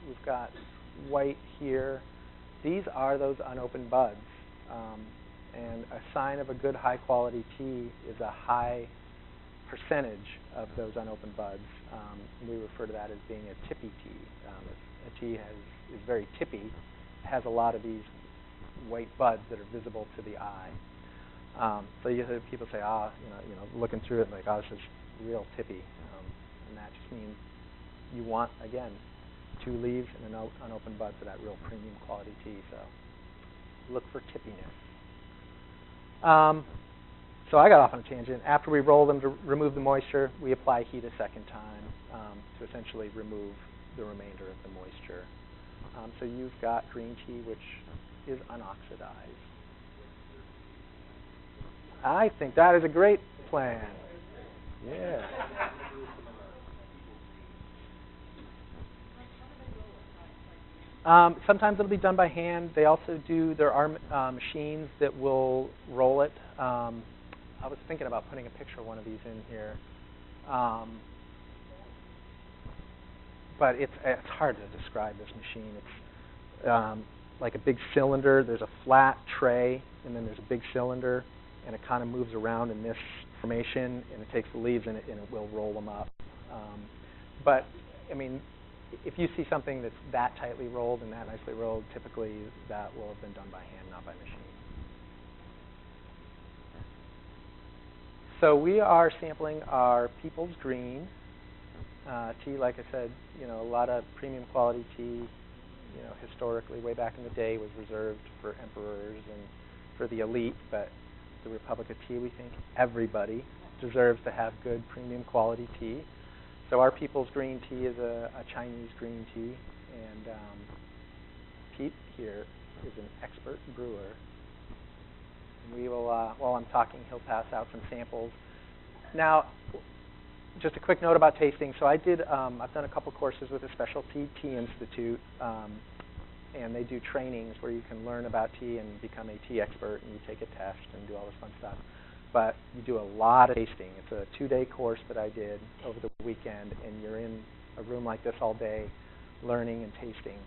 We've got white here. These are those unopened buds. And a sign of a good high-quality tea is a high percentage of those unopened buds. We refer to that as being a tippy tea. If a tea is very tippy, it has a lot of these white buds that are visible to the eye. So you hear people say, looking through it like, this is real tippy. And that just means you want, again, 2 leaves and an unopened bud for that real premium quality tea. So look for tippiness. So I got off on a tangent. After we roll them to remove the moisture, we apply heat a second time to essentially remove the remainder of the moisture. So you've got green tea, which is unoxidized. I think that is a great plan. Yeah. Sometimes it'll be done by hand. There are machines that will roll it. I was thinking about putting a picture of one of these in here. But it's hard to describe this machine. It's like a big cylinder. There's a flat tray, and then there's a big cylinder, and it kind of moves around in this formation, and it takes the leaves and it will roll them up. But, if you see something that's that tightly rolled and that nicely rolled, typically that will have been done by hand, not by machine. So we are sampling our People's Green tea. Like I said, a lot of premium quality tea, historically, way back in the day, was reserved for emperors and for the elite. But the Republic of Tea, we think everybody deserves to have good premium quality tea. So our People's Green tea is a Chinese green tea, and Pete here is an expert brewer. And we will, while I'm talking, he'll pass out some samples. Now, just a quick note about tasting. So I've done a couple courses with the Specialty Tea Institute, and they do trainings where you can learn about tea and become a tea expert, and you take a test and do all this fun stuff. But you do a lot of tasting. It's a 2-day course that I did over the weekend, and you're in a room like this all day learning and tasting.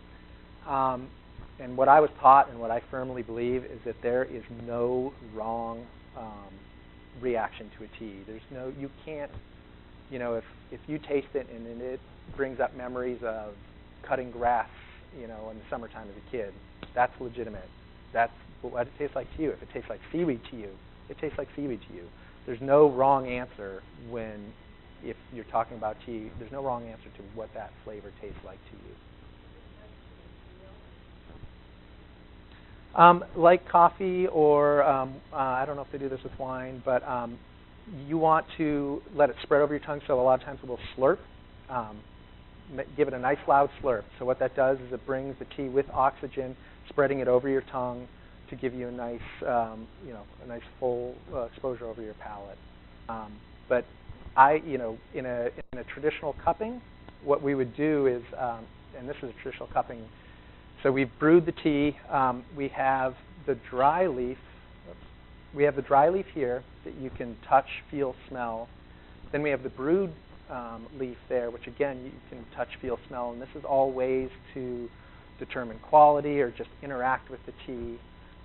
And what I was taught and what I firmly believe is that there is no wrong reaction to a tea. You can't, if you taste it and it brings up memories of cutting grass, in the summertime as a kid, that's legitimate. That's what it tastes like to you. If it tastes like seaweed to you, it tastes like seaweed to you. There's no wrong answer if you're talking about tea, there's no wrong answer to what that flavor tastes like to you. Like coffee, or I don't know if they do this with wine, but you want to let it spread over your tongue, so a lot of times we'll slurp. Give it a nice loud slurp. So what that does is it brings the tea with oxygen, spreading it over your tongue, to give you a nice, a nice full exposure over your palate. But in a traditional cupping, what we would do is, and this is a traditional cupping. So we've brewed the tea. We have the dry leaf. We have the dry leaf here that you can touch, feel, smell. Then we have the brewed leaf there, which again you can touch, feel, smell. And this is all ways to determine quality or just interact with the tea.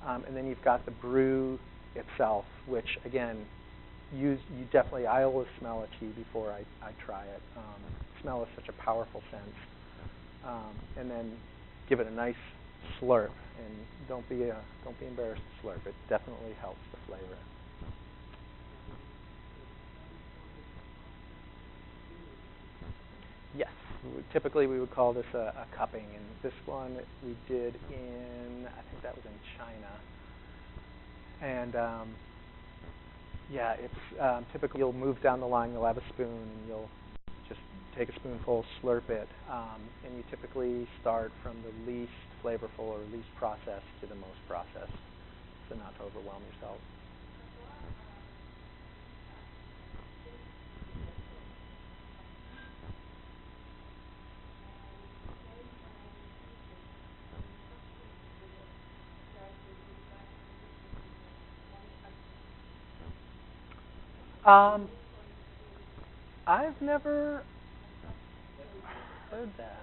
And then you've got the brew itself, which again, you definitely, I always smell a tea before I try it. Smell is such a powerful sense. And then give it a nice slurp, and don't be embarrassed to slurp. It definitely helps the flavor. Yes, typically we would call this a cupping, and this one we did in, I think that was in China. And yeah, it's typically you'll move down the line, you'll have a spoon, and you'll just take a spoonful, slurp it, and you typically start from the least flavorful or least processed to the most processed, so not to overwhelm yourself. I've never heard that.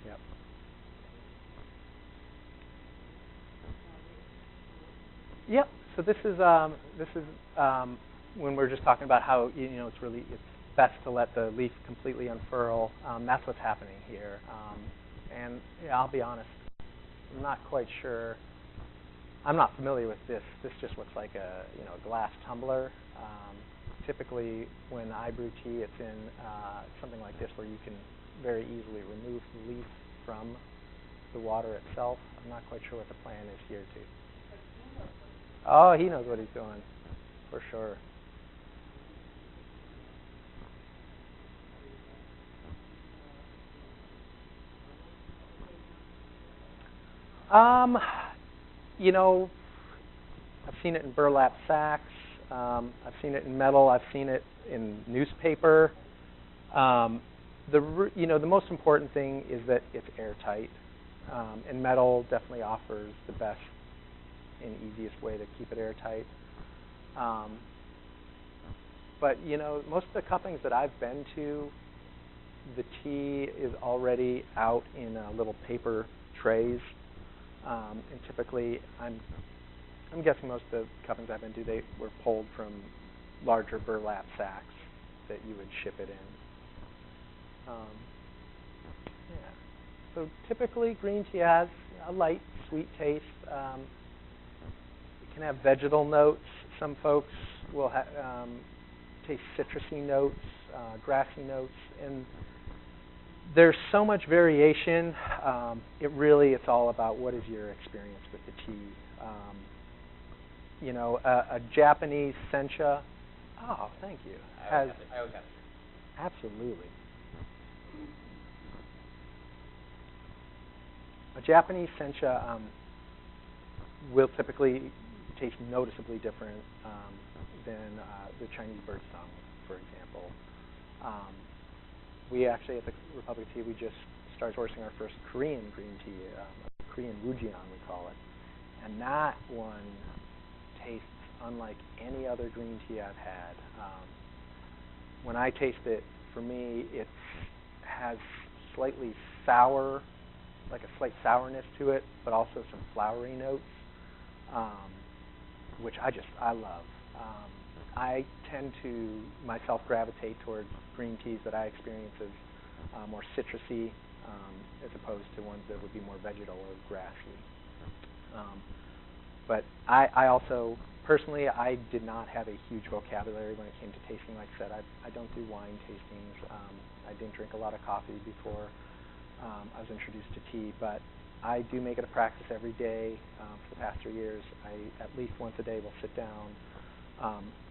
Yep. Yep. So this is when we're just talking about how it's best to let the leaf completely unfurl. That's what's happening here. And yeah, I'll be honest, I'm not quite sure. I'm not familiar with this. This just looks like a glass tumbler. Typically, when I brew tea, it's in something like this where you can very easily remove the leaf from the water itself. I'm not quite sure what the plan is here, too. Oh, he knows what he's doing, for sure. I've seen it in burlap sacks. I've seen it in metal. I've seen it in newspaper. The most important thing is that it's airtight. And metal definitely offers the best and easiest way to keep it airtight. But most of the cuppings that I've been to, the tea is already out in little paper trays. And typically, I'm guessing most of the cuppings I've been to, they were pulled from larger burlap sacks that you would ship it in. Yeah. So typically, green tea has a light, sweet taste. It can have vegetal notes. Some folks will taste citrusy notes, grassy notes, and there's so much variation. It's all about what is your experience with the tea. A Japanese sencha. Oh, thank you. I always have to. Absolutely. A Japanese sencha will typically taste noticeably different than the Chinese birdsong, for example. We actually, at the Republic of Tea, we just started sourcing our first Korean green tea, Korean Wujian, we call it. And that one tastes unlike any other green tea I've had. When I taste it, for me, it has slightly sour, like a slight sourness to it, but also some flowery notes, which I love. I tend to myself gravitate towards green teas that I experience as more citrusy, as opposed to ones that would be more vegetal or grassy. But I also, personally, I did not have a huge vocabulary when it came to tasting. Like I said, I don't do wine tastings. I didn't drink a lot of coffee before I was introduced to tea, but I do make it a practice every day for the past 3 years. I, at least once a day, will sit down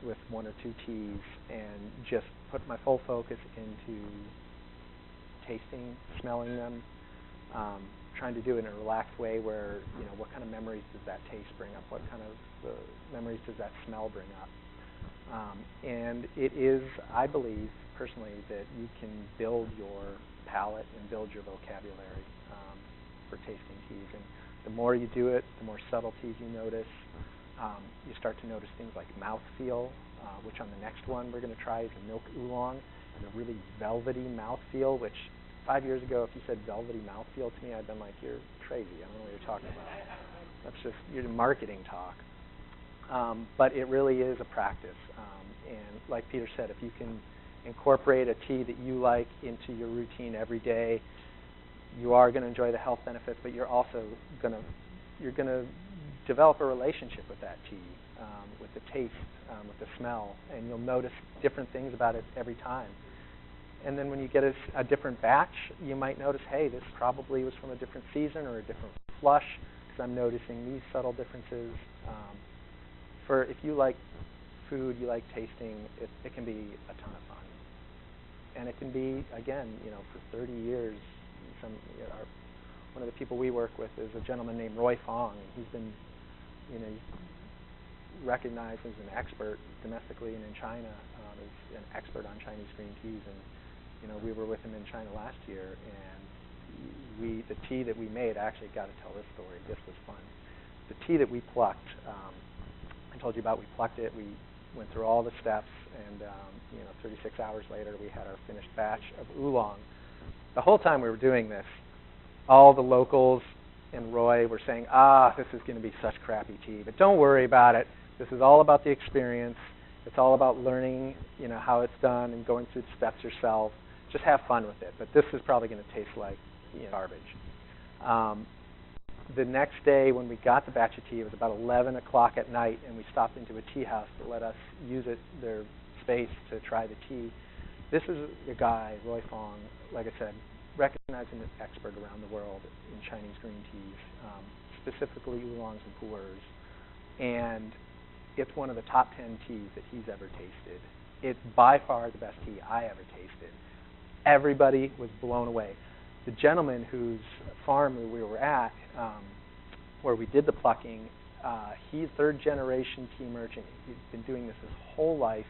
with 1 or 2 teas and just put my full focus into tasting, smelling them, trying to do it in a relaxed way where, what kind of memories does that taste bring up? What kind of memories does that smell bring up? And it is, I believe, personally, that you can build your palate and build your vocabulary for tasting teas. And the more you do it, the more subtleties you notice. You start to notice things like mouthfeel, which on the next one we're going to try is a milk oolong, and a really velvety mouthfeel, which 5 years ago, if you said velvety mouthfeel to me, I'd been like, you're crazy. I don't know what you're talking about. That's just your marketing talk. But it really is a practice. And like Peter said, if you can incorporate a tea that you like into your routine every day, you are going to enjoy the health benefits, but you're also going to develop a relationship with that tea, with the taste, with the smell, and you'll notice different things about it every time. And then when you get a different batch, you might notice, hey, this probably was from a different season or a different flush, because I'm noticing these subtle differences. If you like food, you like tasting, it can be a ton of fun. And it can be, again, for 30 years, one of the people we work with is a gentleman named Roy Fong. He's been, recognized as an expert domestically and in China, as an expert on Chinese green teas. And we were with him in China last year, and the tea that we made, I actually got to tell this story. This was fun. The tea that we plucked, I told you about, we plucked it. We went through all the steps, and 36 hours later, we had our finished batch of oolong. The whole time we were doing this, all the locals and Roy were saying, this is going to be such crappy tea, but don't worry about it. This is all about the experience. It's all about learning, how it's done and going through the steps yourself. Just have fun with it. But this is probably going to taste like garbage. The next day when we got the batch of tea, it was about 11 o'clock at night, and we stopped into a tea house to let us use their space to try the tea. This is a guy, Roy Fong, like I said, recognized as an expert around the world in Chinese green teas, specifically oolongs and pu'ers. And it's one of the top 10 teas that he's ever tasted. It's by far the best tea I ever tasted. Everybody was blown away. The gentleman whose farm we were at, where we did the plucking, he's third-generation tea merchant. He's been doing this his whole life.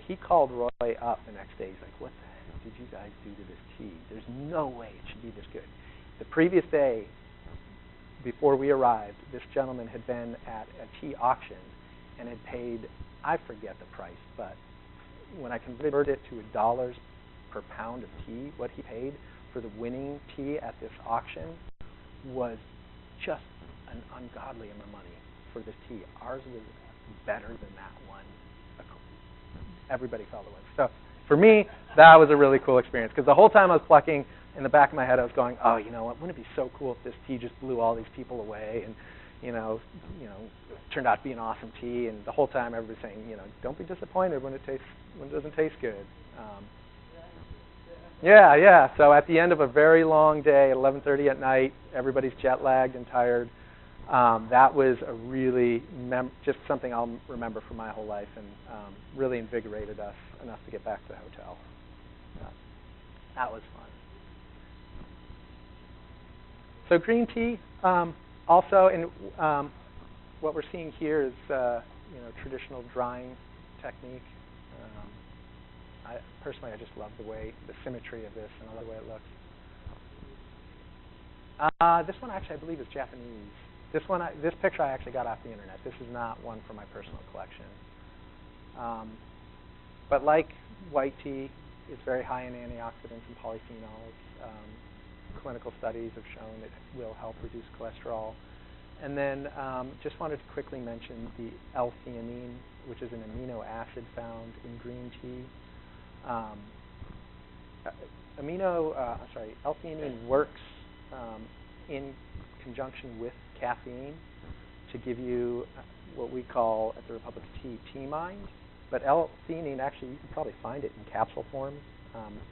He called Roy up the next day. He's like, what the heck did you guys do to this tea? There's no way it should be this good. The previous day, before we arrived, this gentleman had been at a tea auction and had paid, I forget the price, but when I converted it to $1 per pound of tea, what he paid for the winning tea at this auction was just an ungodly amount of money for this tea. Ours was better than that one. Everybody felt it was. So for me, that was a really cool experience, because the whole time I was plucking, in the back of my head I was going, oh, you know what, wouldn't it be so cool if this tea just blew all these people away, and it turned out to be an awesome tea. And the whole time everybody's saying, don't be disappointed when it doesn't taste good. Yeah. So at the end of a very long day, at 11:30 at night, everybody's jet lagged and tired. That was a really just something I'll remember for my whole life, and really invigorated us enough to get back to the hotel. That was fun. So green tea, also, and what we're seeing here is traditional drying technique. Personally, I just love the symmetry of this, and I love the way it looks. This one actually, I believe, is Japanese. This picture I actually got off the internet. This is not one from my personal collection. But like white tea, it's very high in antioxidants and polyphenols. Clinical studies have shown it will help reduce cholesterol. And then just wanted to quickly mention the L-theanine which is an amino acid found in green tea. L-theanine works in conjunction with caffeine to give you what we call at the Republic of Tea, T-mind. But L-theanine, actually, you can probably find it in capsule form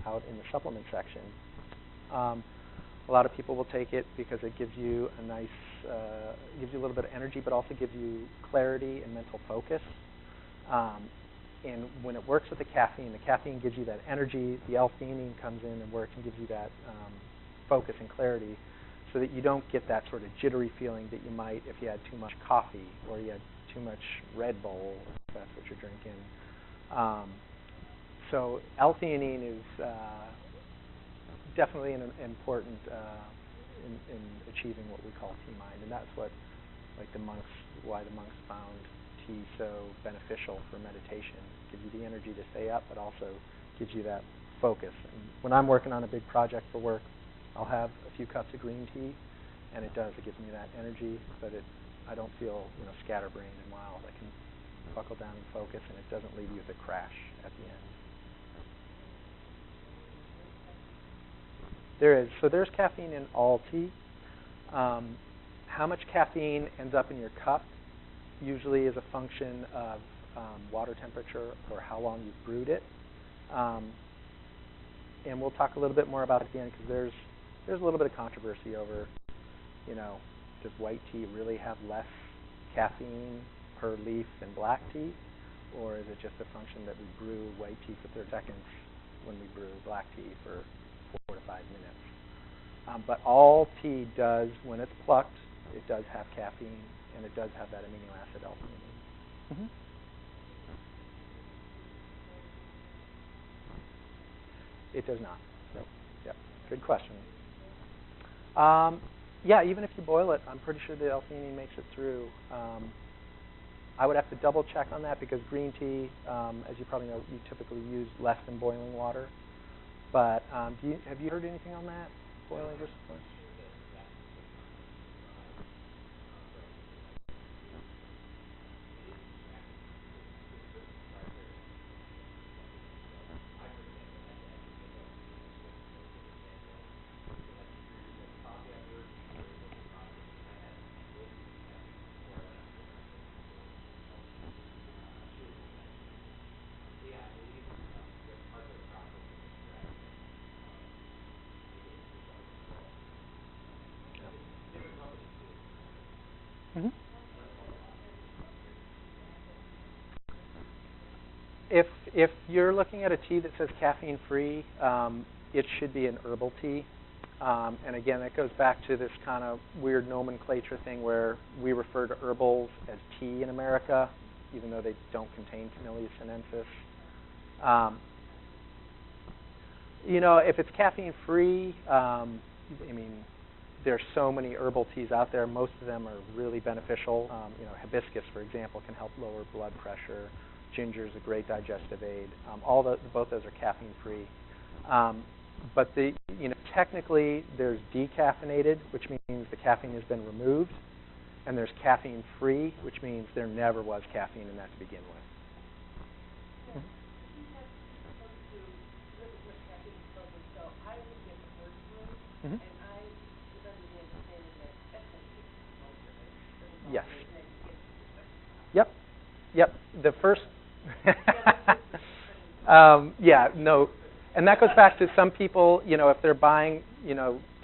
out in the supplement section. A lot of people will take it because it gives you a nice, gives you a little bit of energy, but also gives you clarity and mental focus. And when it works with the caffeine gives you that energy. The L-theanine comes in and works and gives you that focus and clarity, so that you don't get that sort of jittery feeling that you might if you had too much coffee or you had too much Red Bull, if that's what you're drinking. So L-theanine is definitely an important in achieving what we call T-mind, and that's what, like why the monks found tea so beneficial for meditation. It gives you the energy to stay up, but also gives you that focus. And when I'm working on a big project for work, I'll have a few cups of green tea, and it gives me that energy, but I don't feel scatterbrained and wild. I can buckle down and focus, and it doesn't leave you with a crash at the end. There's caffeine in all tea. How much caffeine ends up in your cup usually is a function of water temperature or how long you've brewed it. And we'll talk a little bit more about it at the end, because there's a little bit of controversy over, does white tea really have less caffeine per leaf than black tea? Or is it just a function that we brew white tea for 30 seconds when we brew black tea for 4 to 5 minutes? But all tea does, when it's plucked, it does have caffeine, and it does have that amino acid L-theanine. Mm-hmm. It does not. Nope. Yep. Good question. Yeah, even if you boil it, I'm pretty sure the L-theanine makes it through. I would have to double check on that, because green tea, as you probably know, you typically use less than boiling water. But have you heard anything on that? Boiling versus boiling? Mm-hmm. If you're looking at a tea that says caffeine-free, it should be an herbal tea. And again, that goes back to this kind of weird nomenclature thing where we refer to herbals as tea in America, even though they don't contain Camellia sinensis. If it's caffeine-free, there's so many herbal teas out there. Most of them are really beneficial. Hibiscus, for example, can help lower blood pressure. Ginger is a great digestive aid. Both those are caffeine-free. But technically, there's decaffeinated, which means the caffeine has been removed, and there's caffeine-free, which means there never was caffeine in that to begin with. Yeah. So I would get the first brew, and I was under the understanding that that's like 6 months of it. Yes. And then you get to it. Yep. The first. No. And that goes back to some people, if they're buying,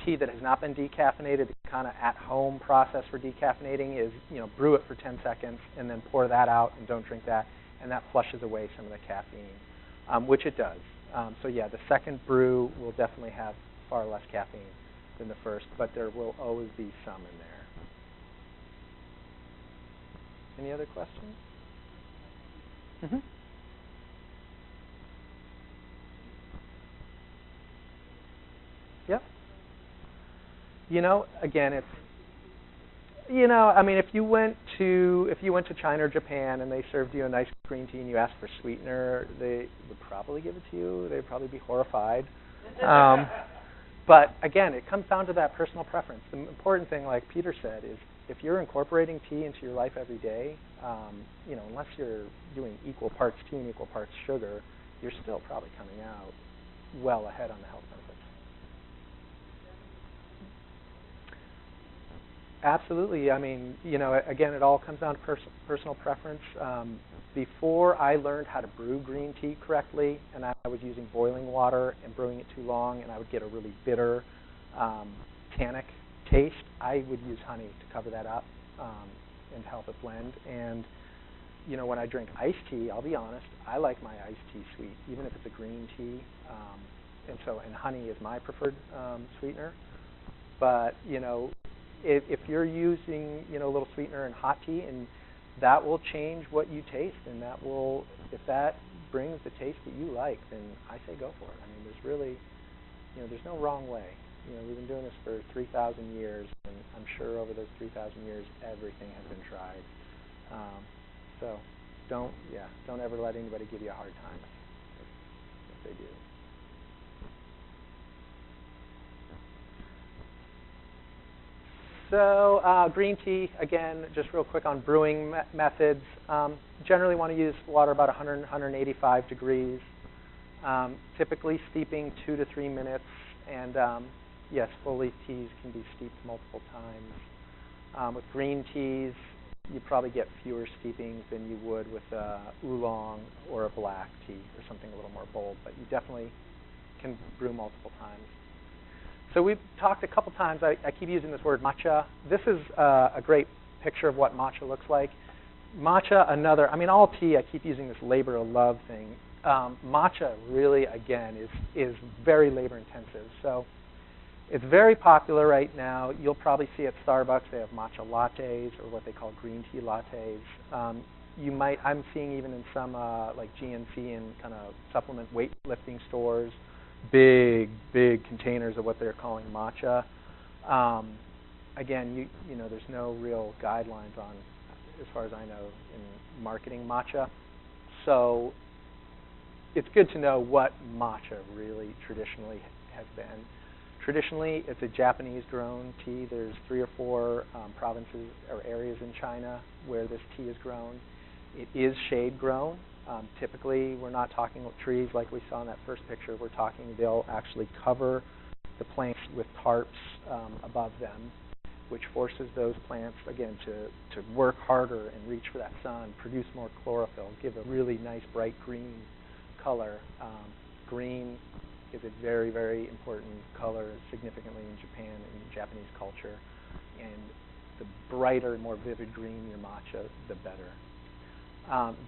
tea that has not been decaffeinated, the kind of at-home process for decaffeinating is, brew it for 10 seconds and then pour that out and don't drink that, and that flushes away some of the caffeine, which it does. So yeah, the second brew will definitely have far less caffeine than the first, but there will always be some in there. Any other questions? Mm-hmm. Yep. Again, it's if you went to China or Japan and they served you a nice green tea and you asked for sweetener, they would probably give it to you. They'd probably be horrified. But again, it comes down to that personal preference. The important thing, like Peter said, is if you're incorporating tea into your life every day, unless you're doing equal parts tea and equal parts sugar, you're still probably coming out well ahead on the health benefits. Absolutely. I mean, again, it all comes down to personal preference. Before I learned how to brew green tea correctly, and I was using boiling water and brewing it too long, and I would get a really bitter, tannic taste, I would use honey to cover that up and to help it blend. And when I drink iced tea, I'll be honest, I like my iced tea sweet, even if it's a green tea. And honey is my preferred sweetener. But if you're using a little sweetener in hot tea, and that will change what you taste, and if that brings the taste that you like, then I say go for it. I mean, there's really there's no wrong way. We've been doing this for 3,000 years, and I'm sure over those 3,000 years, everything has been tried. So don't ever let anybody give you a hard time if they do. So green tea, again, just real quick on brewing methods. Generally want to use water about 100, 185 degrees. Typically steeping 2 to 3 minutes. And yes, full leaf teas can be steeped multiple times. With green teas, you probably get fewer steepings than you would with oolong or a black tea or something a little more bold. But you definitely can brew multiple times. So we've talked a couple times, I keep using this word matcha. This is a great picture of what matcha looks like. Matcha, all tea, I keep using this labor of love thing. Matcha really, again, is very labor intensive. So it's very popular right now. You'll probably see at Starbucks, they have matcha lattes or what they call green tea lattes. I'm seeing even in some like GNC and kind of supplement weightlifting stores, big containers of what they're calling matcha. Again, there's no real guidelines on, as far as I know, in marketing matcha. So it's good to know what matcha really traditionally has been. Traditionally, it's a Japanese-grown tea. There's 3 or 4 provinces or areas in China where this tea is grown. It is shade-grown. Typically, we're not talking about trees like we saw in that first picture. We're talking they'll actually cover the plants with tarps above them, which forces those plants, again, to work harder and reach for that sun, produce more chlorophyll, give a really nice bright green color. Green is a very, very important color significantly in Japan and Japanese culture. And the brighter, more vivid green your matcha, the better.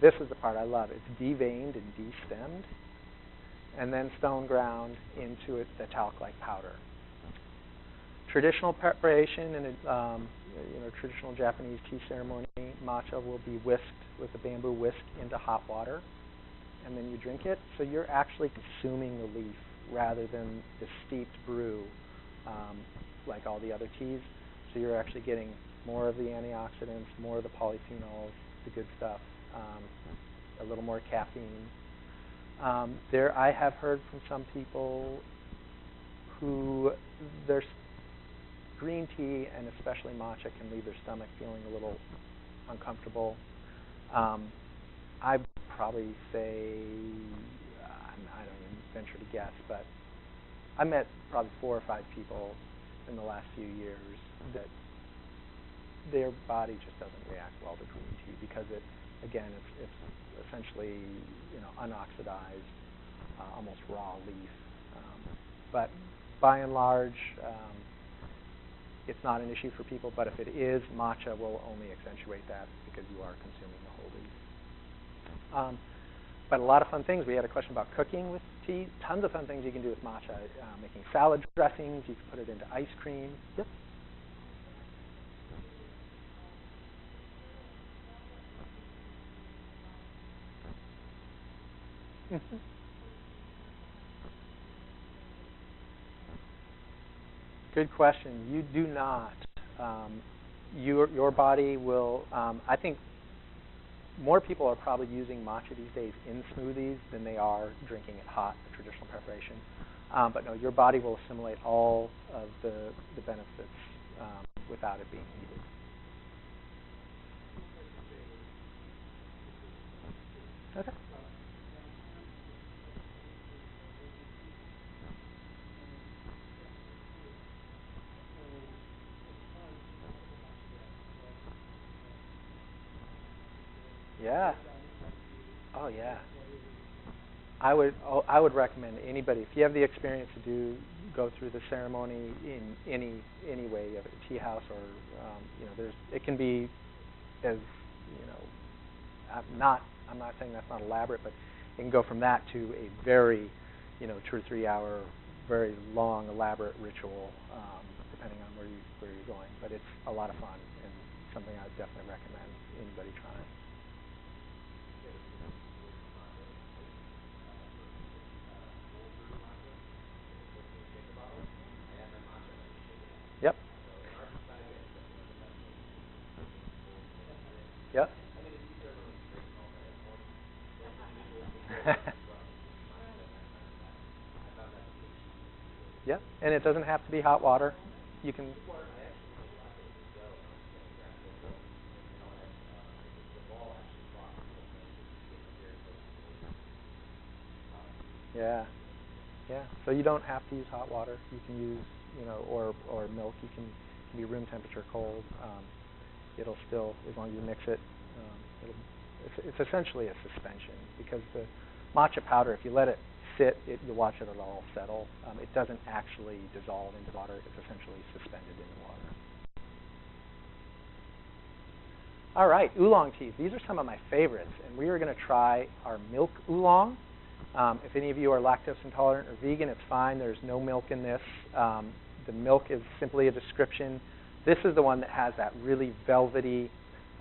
This is the part I love. It's deveined and destemmed, and then stone ground into the talc-like powder. Traditional preparation in a traditional Japanese tea ceremony, matcha will be whisked with a bamboo whisk into hot water, and then you drink it. So you're actually consuming the leaf rather than the steeped brew like all the other teas. So you're actually getting more of the antioxidants, more of the polyphenols, the good stuff. A little more caffeine. I have heard from some people who their green tea and especially matcha can leave their stomach feeling a little uncomfortable. I'd probably say, I don't even venture to guess, but I met probably 4 or 5 people in the last few years that their body just doesn't react well to green tea because again, it's essentially unoxidized, almost raw leaf. But by and large, it's not an issue for people. But if it is, matcha will only accentuate that because you are consuming the whole leaf. But a lot of fun things. We had a question about cooking with tea. Tons of fun things you can do with matcha. Making salad dressings. You can put it into ice cream. Yep. Mm-hmm. Good question. You do not. Your body will. I think more people are probably using matcha these days in smoothies than they are drinking it hot, the traditional preparation. But no, your body will assimilate all of the benefits without it being heated. Okay. Yeah. Oh yeah. I would recommend anybody, if you have the experience to go through the ceremony in any way, of a tea house or it can be as I'm not saying that's not elaborate, but it can go from that to a very 2 or 3 hour, very long elaborate ritual, depending on where you're going. But it's a lot of fun and something I would definitely recommend anybody trying. Yep. Yep. Yep. And it doesn't have to be hot water. You can. Yeah. Yeah. So you don't have to use hot water. You can use, or milk. You can be room temperature cold. It'll still, as long as you mix it, it's essentially a suspension, because the matcha powder, if you let it sit, you'll watch it all settle. It doesn't actually dissolve into water. It's essentially suspended in the water. All right, oolong teas. These are some of my favorites, and we are going to try our milk oolong. If any of you are lactose intolerant or vegan, it's fine. There's no milk in this. The milk is simply a description. This is the one that has that really velvety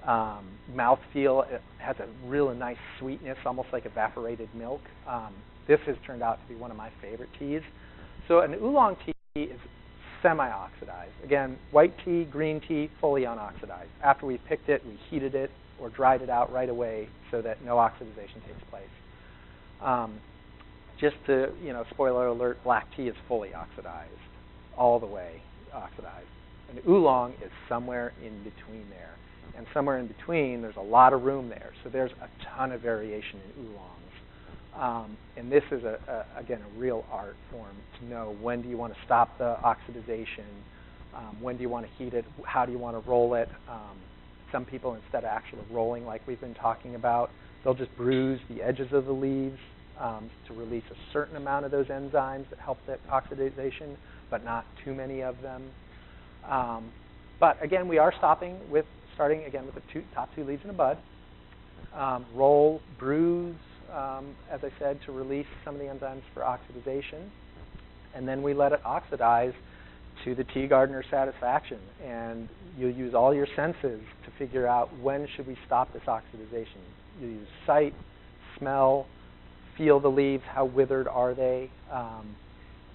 mouthfeel. It has a really nice sweetness, almost like evaporated milk. This has turned out to be one of my favorite teas. So an oolong tea is semi-oxidized. Again, white tea, green tea, fully unoxidized. After we picked it, we heated it or dried it out right away so that no oxidization takes place. Just to, spoiler alert, black tea is fully oxidized, all the way oxidized. And oolong is somewhere in between there. And somewhere in between, there's a lot of room there. So there's a ton of variation in oolongs. And this is, again, a real art form to know when do you want to stop the oxidization, when do you want to heat it, how do you want to roll it. Some people, instead of actually rolling like we've been talking about, they'll just bruise the edges of the leaves to release a certain amount of those enzymes that help that oxidization, but not too many of them. But again, we are starting again with the top two leaves in a bud. Roll, bruise, as I said, to release some of the enzymes for oxidization. And then we let it oxidize to the tea gardener's satisfaction. And you'll use all your senses to figure out when should we stop this oxidization. You use sight, smell, feel the leaves, how withered are they.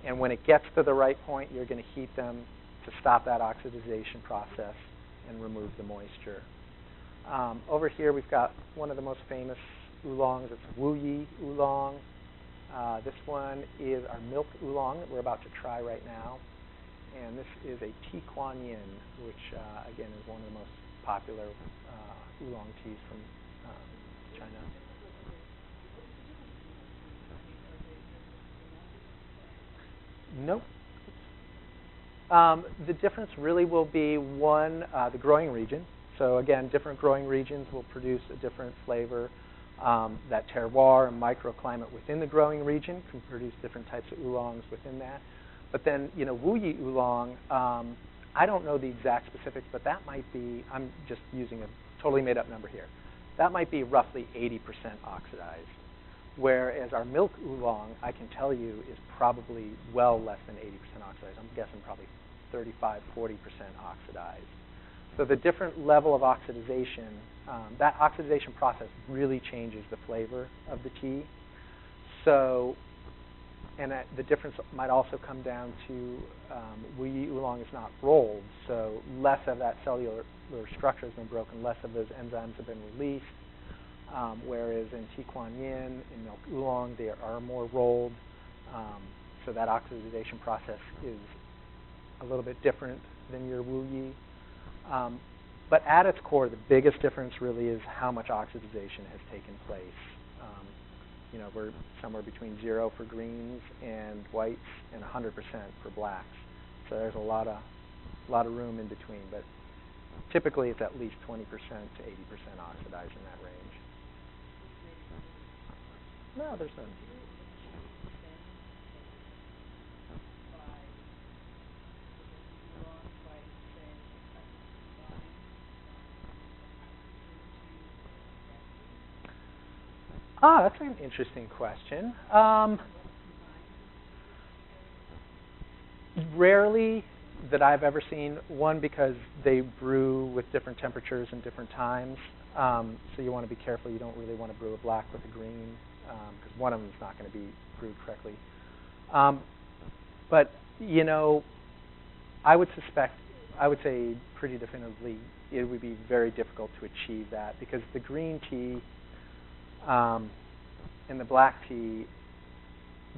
And when it gets to the right point, you're going to heat them to stop that oxidization process and remove the moisture. Over here, we've got one of the most famous oolongs. It's Wu Yi oolong. This one is our milk oolong that we're about to try right now. And this is a Tea Kuan Yin, which, again, is one of the most popular oolong teas from China. Nope. The difference really will be, one, the growing region. So again, different growing regions will produce a different flavor. That terroir and microclimate within the growing region can produce different types of oolongs within that. But then, Wu Yi oolong, I don't know the exact specifics, but that might be, I'm just using a totally made up number here, that might be roughly 80% oxidized. Whereas our milk oolong, I can tell you, is probably well less than 80% oxidized. I'm guessing probably 35, 40% oxidized. So the different level of oxidization, that oxidization process really changes the flavor of the tea. So, and the difference might also come down to Wu Yi oolong is not rolled, so less of that cellular structure has been broken, less of those enzymes have been released. Whereas in Tea Kuan Yin, in milk oolong, they are more rolled. So that oxidization process is a little bit different than your Wu Yi. But at its core, the biggest difference really is how much oxidization has taken place We're somewhere between 0 for greens and whites and 100% for blacks. So there's a lot of room in between, but typically it's at least 20% to 80% oxidized in that range. No, there's none. That's an interesting question. Rarely that I've ever seen. One, because they brew with different temperatures and different times. So you want to be careful. You don't really want to brew a black with a green, because one of them is not going to be brewed correctly. But, I would say pretty definitively it would be very difficult to achieve that, because the green tea and the black tea,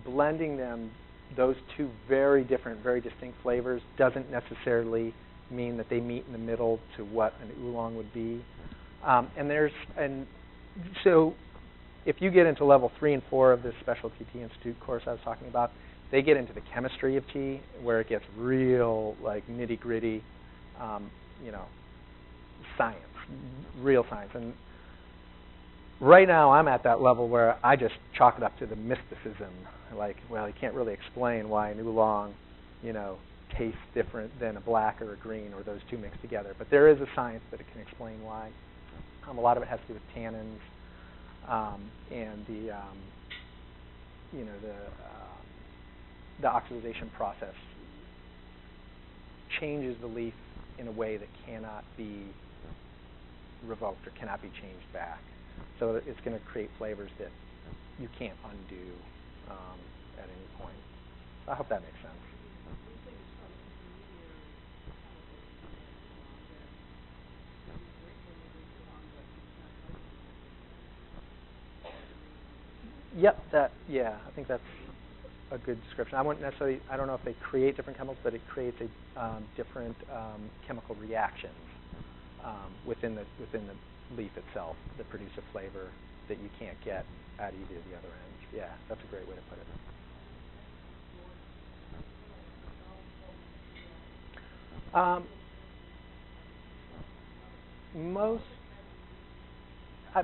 blending them, those two very different, very distinct flavors, doesn't necessarily mean that they meet in the middle to what an oolong would be. So if you get into level 3 and 4 of this Specialty Tea Institute course I was talking about, they get into the chemistry of tea, where it gets real, like, nitty-gritty, science, real science. And right now, I'm at that level where I just chalk it up to the mysticism. Like, well, you can't really explain why an oolong, tastes different than a black or a green, or those two mixed together. But there is a science that it can explain why. A lot of it has to do with tannins, and the oxidation process changes the leaf in a way that cannot be revoked or cannot be changed back. So it's going to create flavors that you can't undo at any point. I hope that makes sense. Yep, I think that's a good description. I don't know if they create different chemicals, but it creates different chemical reactions within the leaf itself that produce a flavor that you can't get at either of the other ends. Yeah, that's a great way to put it.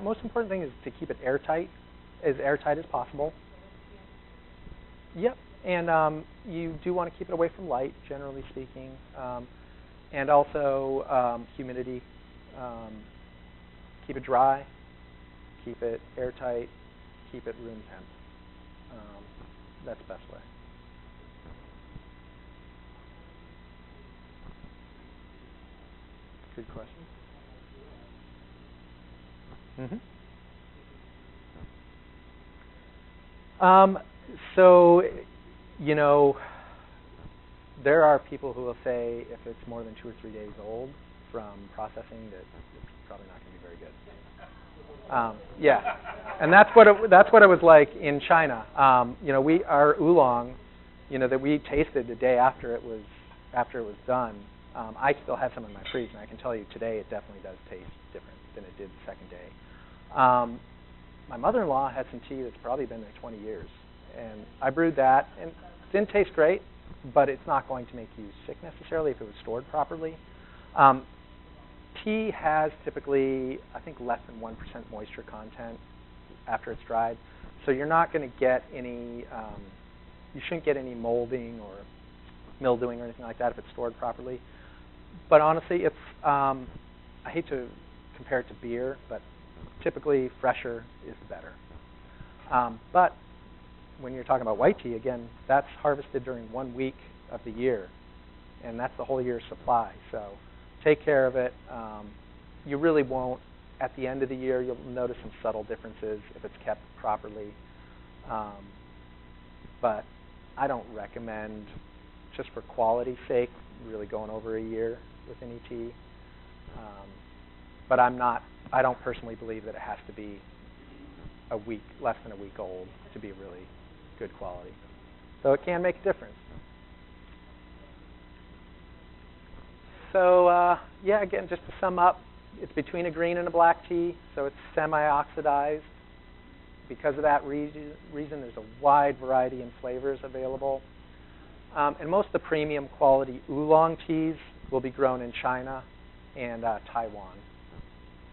Most important thing is to keep it airtight as possible. Yep, and you do want to keep it away from light, generally speaking, and also humidity. Keep it dry, keep it airtight, keep it room temp. That's the best way. Good question. So, there are people who will say if it's more than 2 or 3 days old from processing, that it's probably not going to be very good. Yeah, and that's what it was like in China. Our oolong, that we tasted the day after it was done. I still have some in my freezer, and I can tell you today it definitely does taste different than it did the second day. My mother-in-law had some tea that's probably been there 20 years, and I brewed that, and it didn't taste great, but it's not going to make you sick necessarily if it was stored properly. Tea has typically, I think, less than 1% moisture content after it's dried, so you're not going to get any. You shouldn't get any molding or mildewing or anything like that if it's stored properly. But honestly, it's. I hate to compare it to beer, but typically fresher is better. But when you're talking about white tea, again, that's harvested during 1 week of the year, and that's the whole year's supply. So take care of it. You really won't. At the end of the year, you'll notice some subtle differences if it's kept properly. But I don't recommend, just for quality's sake, really going over a year with any tea. But I don't personally believe that it has to be less than a week old to be really good quality. So it can make a difference. So yeah, again, just to sum up, it's between a green and a black tea, so it's semi-oxidized. because of that reason, there's a wide variety in flavors available. And most of the premium quality oolong teas will be grown in China and Taiwan.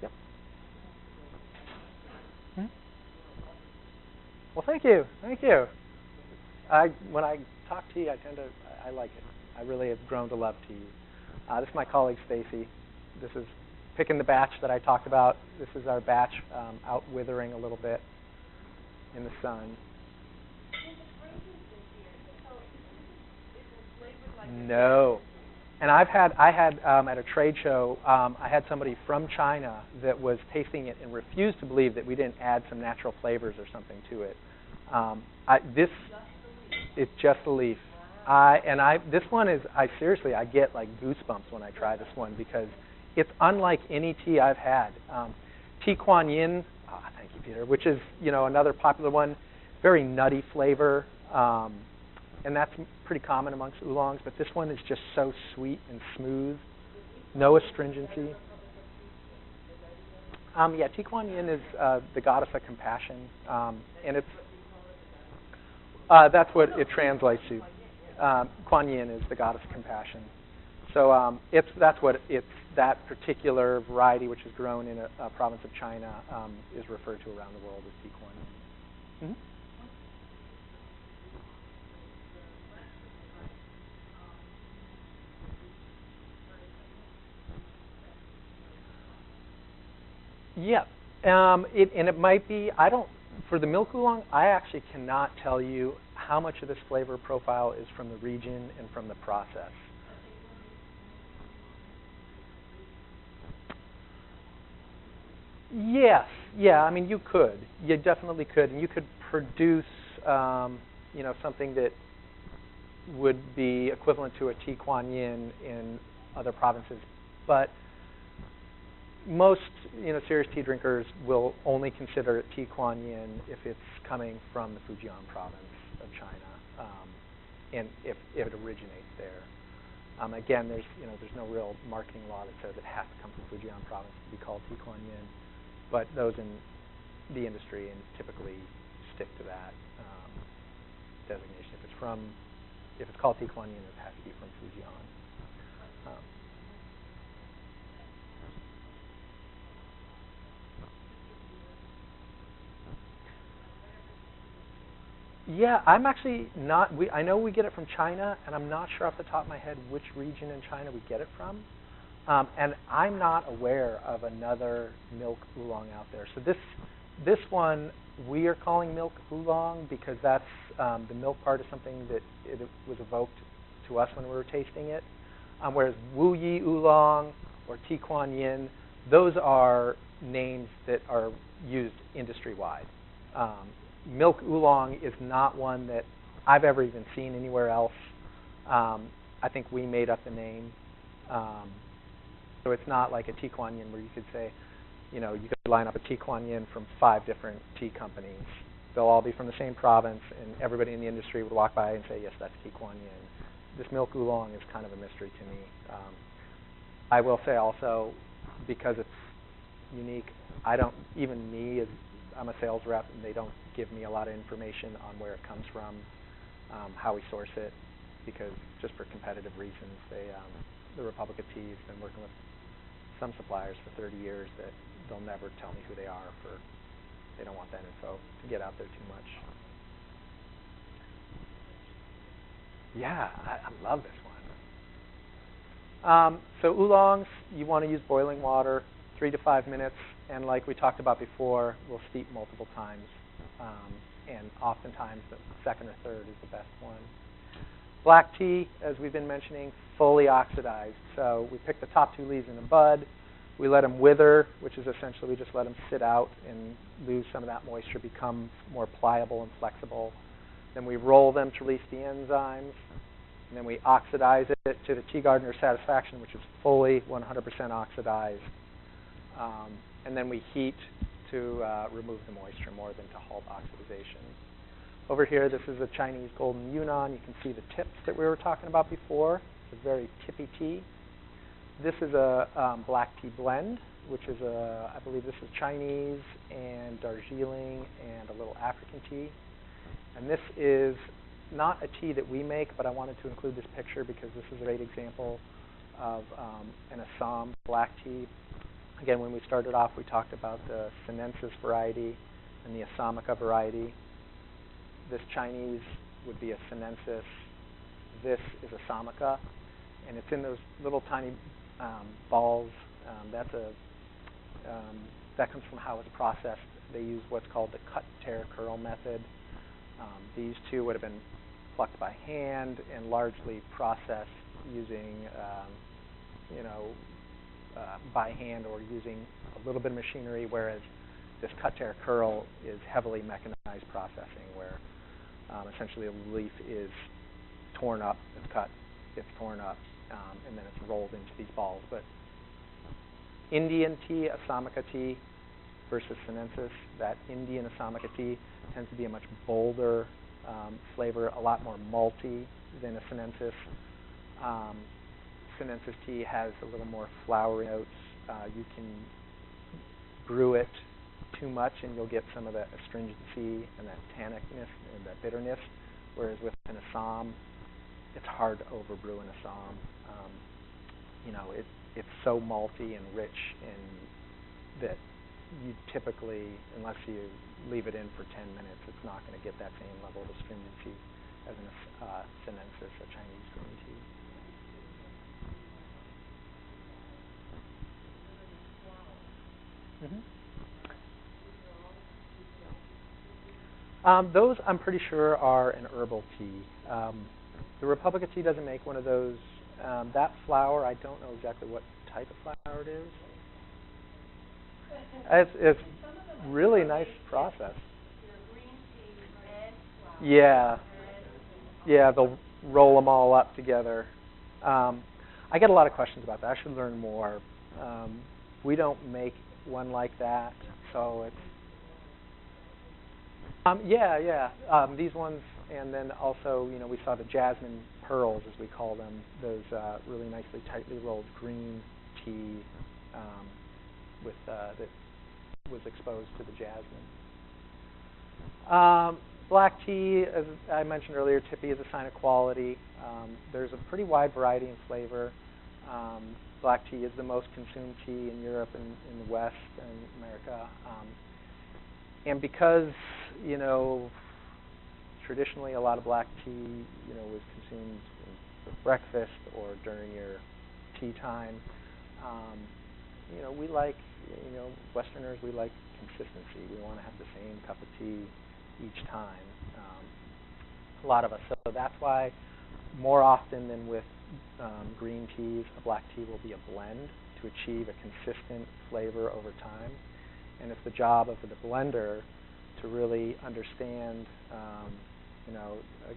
Yep. Hmm? Well, thank you. Thank you. When I talk tea, I like it. I really have grown to love tea. This is my colleague Stacy. This is picking the batch that I talked about. This is our batch out withering a little bit in the sun. No. And I had at a trade show, I had somebody from China that was tasting it and refused to believe that we didn't add some natural flavors or something to it. It's just a leaf. This one is, seriously, I get like goosebumps when I try this one because it's unlike any tea I've had. Tea Kuan Yin, thank you, Peter, which is, another popular one, very nutty flavor, and that's pretty common amongst oolongs, but this one is just so sweet and smooth, no astringency. Tea Kuan Yin is the goddess of compassion, and that's what it translates to. Kuan Yin is the goddess of compassion. So that particular variety, which is grown in a province of China, is referred to around the world as Tea Kuan Yin. Mm-hmm. Yeah, it might be. For the milk oolong, I actually cannot tell you how much of this flavor profile is from the region and from the process. Yes, yeah. I mean, you could. You definitely could, and you could produce, something that would be equivalent to a Tea Kuan Yin in other provinces, but most serious tea drinkers will only consider it Tea Kuan Yin if it's coming from the Fujian province of China, and if it originates there. Again, there's no real marketing law that says it has to come from Fujian province to be called Tea Kuan Yin, but those in the industry and typically stick to that designation. If it's called Tea Kuan Yin, it has to be from Fujian. Yeah, I'm actually not. I know we get it from China, and I'm not sure off the top of my head which region in China we get it from. And I'm not aware of another milk oolong out there. So this one we are calling milk oolong because that's the milk part is something that it was evoked to us when we were tasting it. Whereas Wu Yi oolong or Tea Kuan Yin, those are names that are used industry-wide. Milk oolong is not one that I've ever even seen anywhere else. I think we made up the name. So it's not like a Tea Kuan Yin where you could say, you could line up a Tea Kuan Yin from 5 different tea companies. They'll all be from the same province, and everybody in the industry would walk by and say, yes, that's Tea Kuan Yin. This milk oolong is kind of a mystery to me. I will say also, because it's unique, even me, I'm a sales rep, and they don't give me a lot of information on where it comes from, how we source it, because just for competitive reasons, the Republic of Tea has been working with some suppliers for 30 years that they'll never tell me who they are they don't want that info to get out there too much. Yeah, I love this one. So oolongs, you want to use boiling water, 3 to 5 minutes, and like we talked about before, we'll steep multiple times, and oftentimes the second or third is the best one. Black tea, as we've been mentioning, fully oxidized. So we pick the top 2 leaves in the bud. We let them wither, which is essentially we just let them sit out and lose some of that moisture, become more pliable and flexible. Then we roll them to release the enzymes. And then we oxidize it to the tea gardener's satisfaction, which is fully 100% oxidized. And then we heat to remove the moisture more than to halt oxidization. Over here, this is a Chinese golden Yunnan. You can see the tips that we were talking about before. It's a very tippy tea. This is a black tea blend, which is I believe this is Chinese and Darjeeling and a little African tea. And this is not a tea that we make, but I wanted to include this picture because this is a great example of an Assam black tea. Again, when we started off, we talked about the sinensis variety and the Assamica variety. This Chinese would be a sinensis. This is Assamica, and it's in those little tiny balls. That comes from how it's processed. They use what's called the cut, tear, curl method. These two would have been plucked by hand and largely processed using, by hand or using a little bit of machinery, whereas this cut, tear, curl is heavily mechanized processing, where essentially a leaf is torn up, it's cut, it's torn up, and then it's rolled into these balls. But Indian tea, Assamica tea versus sinensis, that Indian Assamica tea tends to be a much bolder flavor, a lot more malty than a sinensis. Sinensis tea has a little more flowery notes. You can brew it too much and you'll get some of that astringency and that tannicness and that bitterness, whereas with an Assam, it's hard to overbrew an Assam. It's so malty and rich that you typically, unless you leave it in for 10 minutes, it's not going to get that same level of astringency as an sinensis, a Chinese green tea. Those I'm pretty sure are an herbal tea. The Republica tea doesn't make one of those. That flower, I don't know exactly what type of flower it is. It's really nice process. Yeah, they'll roll them all up together. I get a lot of questions about that. I should learn more. We don't make one like that, so it's these ones, and then also we saw the jasmine pearls, as we call them, those really nicely tightly rolled green tea that was exposed to the jasmine. Black tea, as I mentioned earlier, tippy is a sign of quality. There's a pretty wide variety in flavor. Black tea is the most consumed tea in Europe and in the West and America. And because, traditionally a lot of black tea, was consumed for breakfast or during your tea time, we like, Westerners, we like consistency. We want to have the same cup of tea each time. A lot of us. So that's why more often than with green teas, a black tea will be a blend to achieve a consistent flavor over time. And it's the job of the blender to really understand,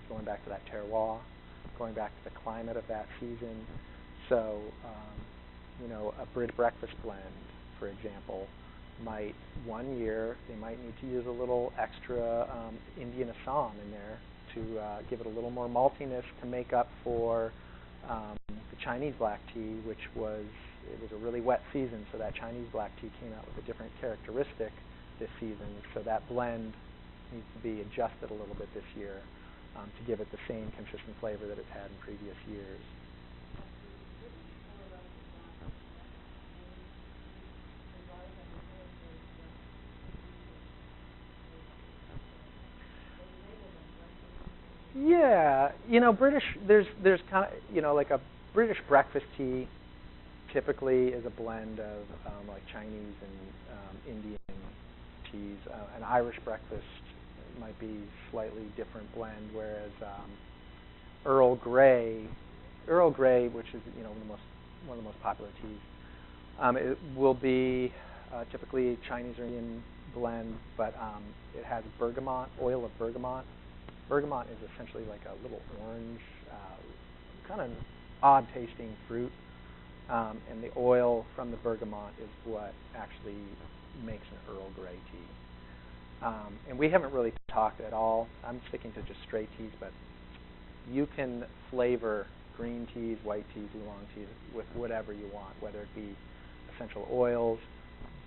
going back to that terroir, going back to the climate of that season. So, a British breakfast blend, for example, one year they might need to use a little extra Indian Assam in there to give it a little more maltiness to make up for the Chinese black tea, it was a really wet season, so that Chinese black tea came out with a different characteristic this season. So that blend needs to be adjusted a little bit this year to give it the same consistent flavor that it's had in previous years. Yeah, British. There's kind of like a British breakfast tea. Typically, is a blend of like Chinese and Indian teas. An Irish breakfast might be slightly different blend, whereas Earl Grey, which is one of the most popular teas, it will be typically Chinese or Indian blend, but it has bergamot, oil of bergamot. Bergamot is essentially like a little orange, kind of odd-tasting fruit, and the oil from the bergamot is what actually makes an Earl Grey tea. And we haven't really talked at all. I'm sticking to just straight teas, but you can flavor green teas, white teas, oolong teas with whatever you want, whether it be essential oils,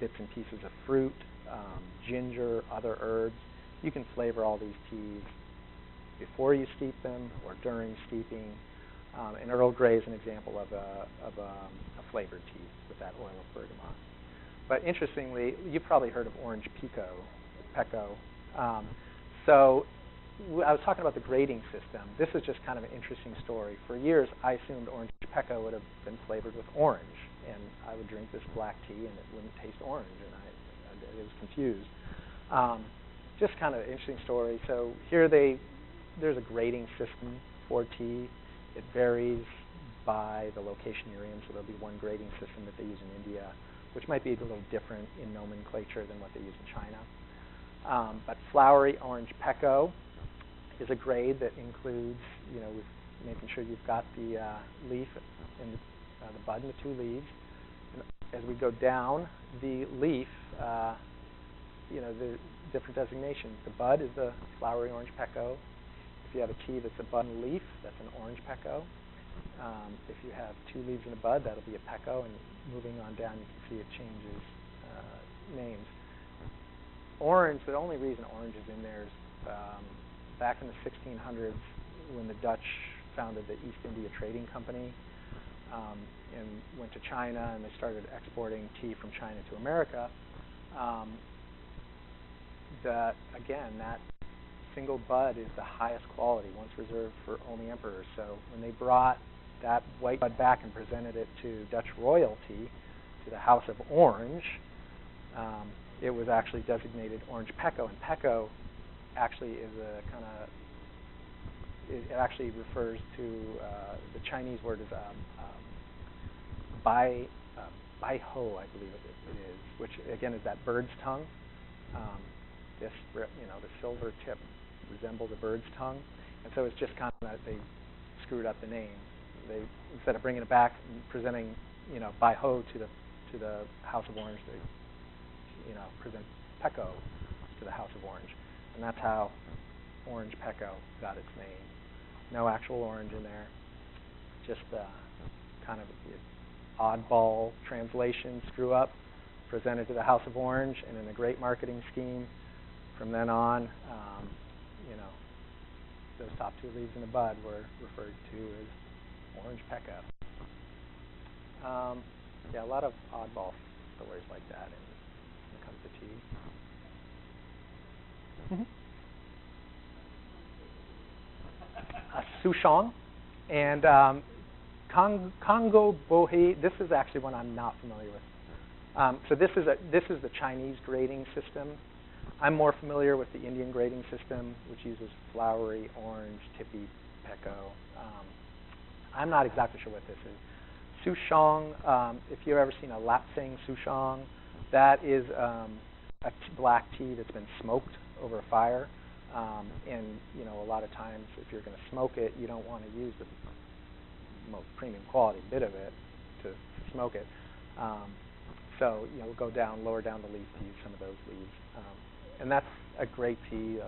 bits and pieces of fruit, ginger, other herbs. You can flavor all these teas before you steep them or during steeping. And Earl Grey is an example of a flavored tea with that oil of bergamot. But interestingly, you've probably heard of orange pekoe. So I was talking about the grading system. This is just kind of an interesting story. For years, I assumed orange pekoe would have been flavored with orange, and I would drink this black tea, and it wouldn't taste orange, and I was confused. Just kind of an interesting story. So here there's a grading system for tea. It varies by the location you're in, so there'll be one grading system that they use in India, which might be a little different in nomenclature than what they use in China. But flowery orange pekoe is a grade that includes, with making sure you've got the leaf and the bud and the two leaves. And as we go down the leaf, the different designations. The bud is the flowery orange pekoe. If you have a tea that's a bud and leaf, that's an orange pekoe. If you have two leaves and a bud, that'll be a pekoe. And moving on down, you can see it changes names. Orange, the only reason orange is in there is back in the 1600s when the Dutch founded the East India Trading Company and went to China, and they started exporting tea from China to America. That single bud is the highest quality, once reserved for only emperors. So when they brought that white bud back and presented it to Dutch royalty, to the House of Orange, it was actually designated orange pekoe. And pekoe actually is a kind of, it actually refers to, the Chinese word is bai ho, I believe it is, which again is that bird's tongue. The silver tip resembles a bird's tongue, and so it's just kind of that they screwed up the name. They, instead of bringing it back and presenting, bai ho to the House of Orange, they, present pekoe to the House of Orange, and that's how orange pekoe got its name. No actual orange in there, just kind of oddball translation screw up, presented to the House of Orange, and in a great marketing scheme, from then on, those top two leaves in the bud were referred to as orange pekoe. A lot of oddball stories like that when it comes to tea. Souchong and Congo Bohe. This is actually one I'm not familiar with. So this is the Chinese grading system. I'm more familiar with the Indian grading system, which uses flowery, orange, tippy, pekoe. I'm not exactly sure what this is. Souchong, if you've ever seen a lapsang souchong, that is a black tea that's been smoked over a fire. And a lot of times, if you're going to smoke it, you don't want to use the most premium quality bit of it to smoke it. So go down, lower down the leaf to use some of those leaves. And that's a great tea.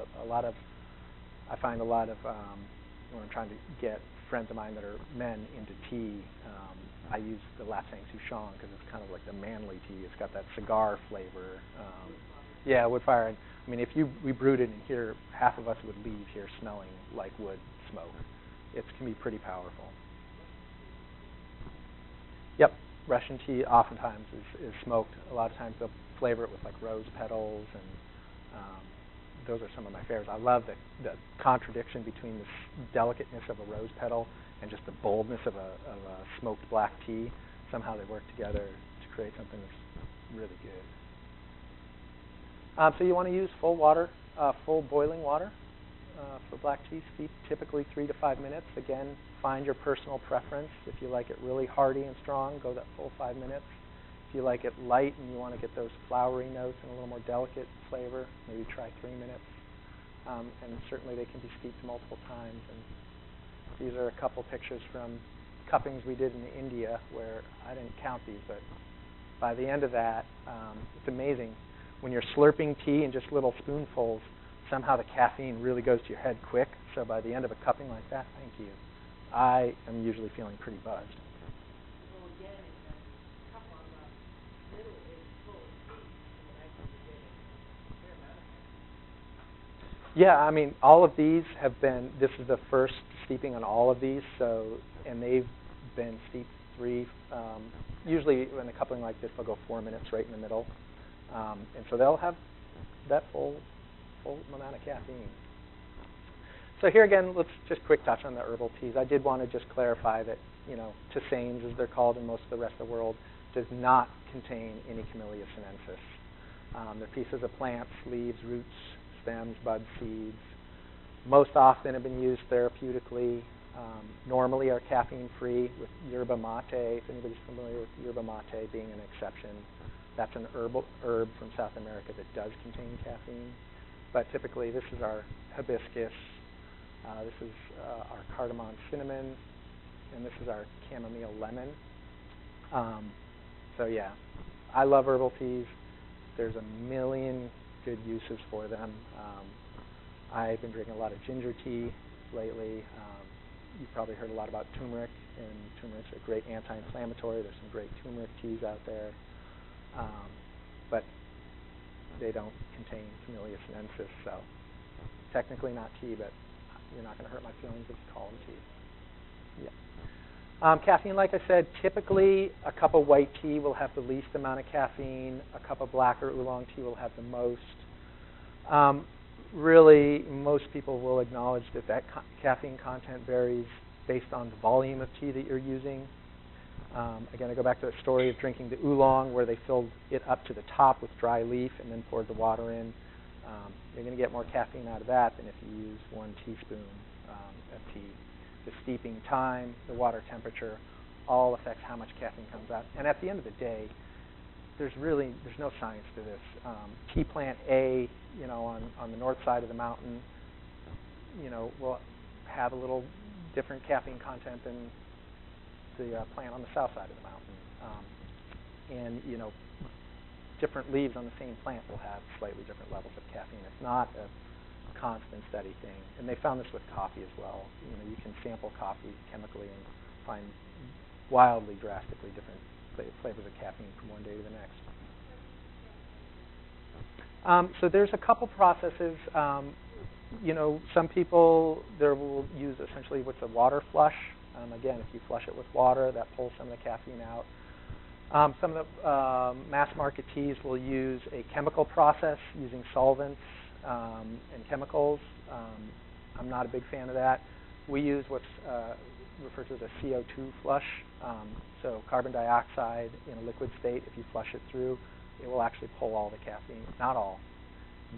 I find a lot of, when I'm trying to get friends of mine that are men into tea, I use the lapsang souchong because it's kind of like the manly tea. It's got that cigar flavor. Wood fire. And, I mean, if we brewed it in here, half of us would leave here smelling like wood smoke. It can be pretty powerful. Yep, Russian tea oftentimes is smoked. A lot of times they'll flavor it with like rose petals, and those are some of my favorites. I love the contradiction between the delicateness of a rose petal and just the boldness of a smoked black tea. Somehow they work together to create something that's really good. So you want to use full boiling water for black tea. Steep typically 3 to 5 minutes. Again, find your personal preference. If you like it really hearty and strong, go that full 5 minutes. If you like it light and you want to get those flowery notes and a little more delicate flavor, maybe try 3 minutes. And certainly they can be steeped multiple times. And these are a couple pictures from cuppings we did in India where I didn't count these, but by the end of that, it's amazing. When you're slurping tea in just little spoonfuls, somehow the caffeine really goes to your head quick. So by the end of a cupping like that, thank you, I am usually feeling pretty buzzed. So again, it's a cup on the middle is full of tea. Yeah, I mean, all of these have been, this is the first steeping on all of these, and they've been steeped usually in a coupling like this, they'll go 4 minutes right in the middle. And so they'll have that full amount of caffeine. So here again, let's just quick touch on the herbal teas. I did want to just clarify that, tisanes, as they're called in most of the rest of the world, does not contain any Camellia sinensis. They're pieces of plants, leaves, roots, stems, buds, seeds. Most often have been used therapeutically. Normally are caffeine-free, with yerba mate. If anybody's familiar with yerba mate being an exception, that's an herb from South America that does contain caffeine. But typically, this is our hibiscus. This is our cardamom cinnamon, and this is our chamomile lemon. So yeah, I love herbal teas. There's a million good uses for them. I've been drinking a lot of ginger tea lately. You've probably heard a lot about turmeric, and turmeric's a great anti-inflammatory. There's some great turmeric teas out there, but they don't contain Camellia sinensis, so technically not tea, but you're not going to hurt my feelings if you call them tea. Yeah. Caffeine, like I said, typically a cup of white tea will have the least amount of caffeine. A cup of black or oolong tea will have the most. Really, most people will acknowledge that caffeine content varies based on the volume of tea that you're using. Again, I go back to the story of drinking the oolong, where they filled it up to the top with dry leaf and then poured the water in. You're going to get more caffeine out of that than if you use 1 teaspoon of tea. The steeping time, the water temperature, all affects how much caffeine comes out. And at the end of the day, there's no science to this. Tea plant A, on the north side of the mountain, will have a little different caffeine content than the plant on the south side of the mountain. And different leaves on the same plant will have slightly different levels of caffeine. It's not a constant, steady thing. And they found this with coffee as well. You can sample coffee chemically and find wildly, drastically different flavors of caffeine from one day to the next. So there's a couple processes. Some people will use essentially what's a water flush. Again, if you flush it with water, that pulls some of the caffeine out. Some of the mass market teas will use a chemical process using solvents and chemicals. I'm not a big fan of that. We use what's referred to as a CO2 flush. So carbon dioxide in a liquid state, if you flush it through, it will actually pull all the caffeine, not all,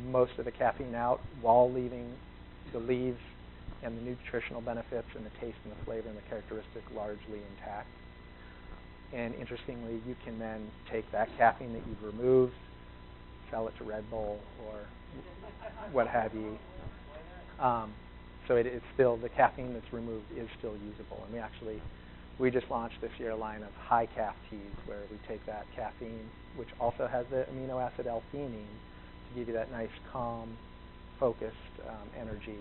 most of the caffeine out, while leaving the leaves and the nutritional benefits and the taste and the flavor and the characteristic largely intact. And interestingly, you can then take that caffeine that you've removed, sell it to Red Bull or what have you. So it's still, the caffeine that's removed is still usable. And we just launched this year a line of high caf teas where we take that caffeine, which also has the amino acid L-theanine, to give you that nice, calm, focused energy.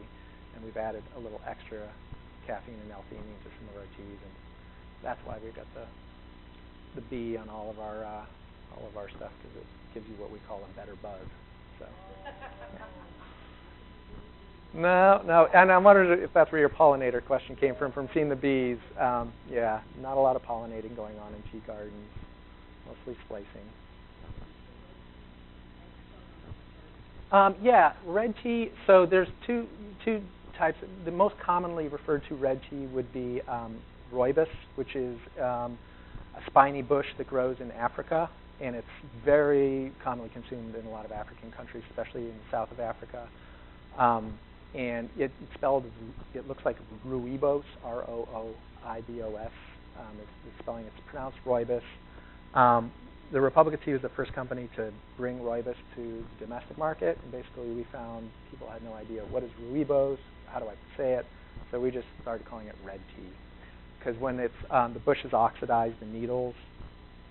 And we've added a little extra caffeine and L-theanine to some of our teas, and that's why we've got the B on all of our stuff, because it gives you what we call a better buzz. So. No, and I'm wondering if that's where your pollinator question came from seeing the bees. Yeah, not a lot of pollinating going on in tea gardens, mostly splicing. Yeah, red tea. So there's two types. The most commonly referred to red tea would be rooibos, which is a spiny bush that grows in Africa, and it's very commonly consumed in a lot of African countries, especially in the south of Africa. And it looks like rooibos, R-O-O-I-B-O-S. The spelling, it's pronounced rooibos. The Republic of Tea was the first company to bring rooibos to the domestic market, and basically we found people had no idea what is rooibos, how do I say it, so we just started calling it red tea. Because when it's the bush is oxidized, the needles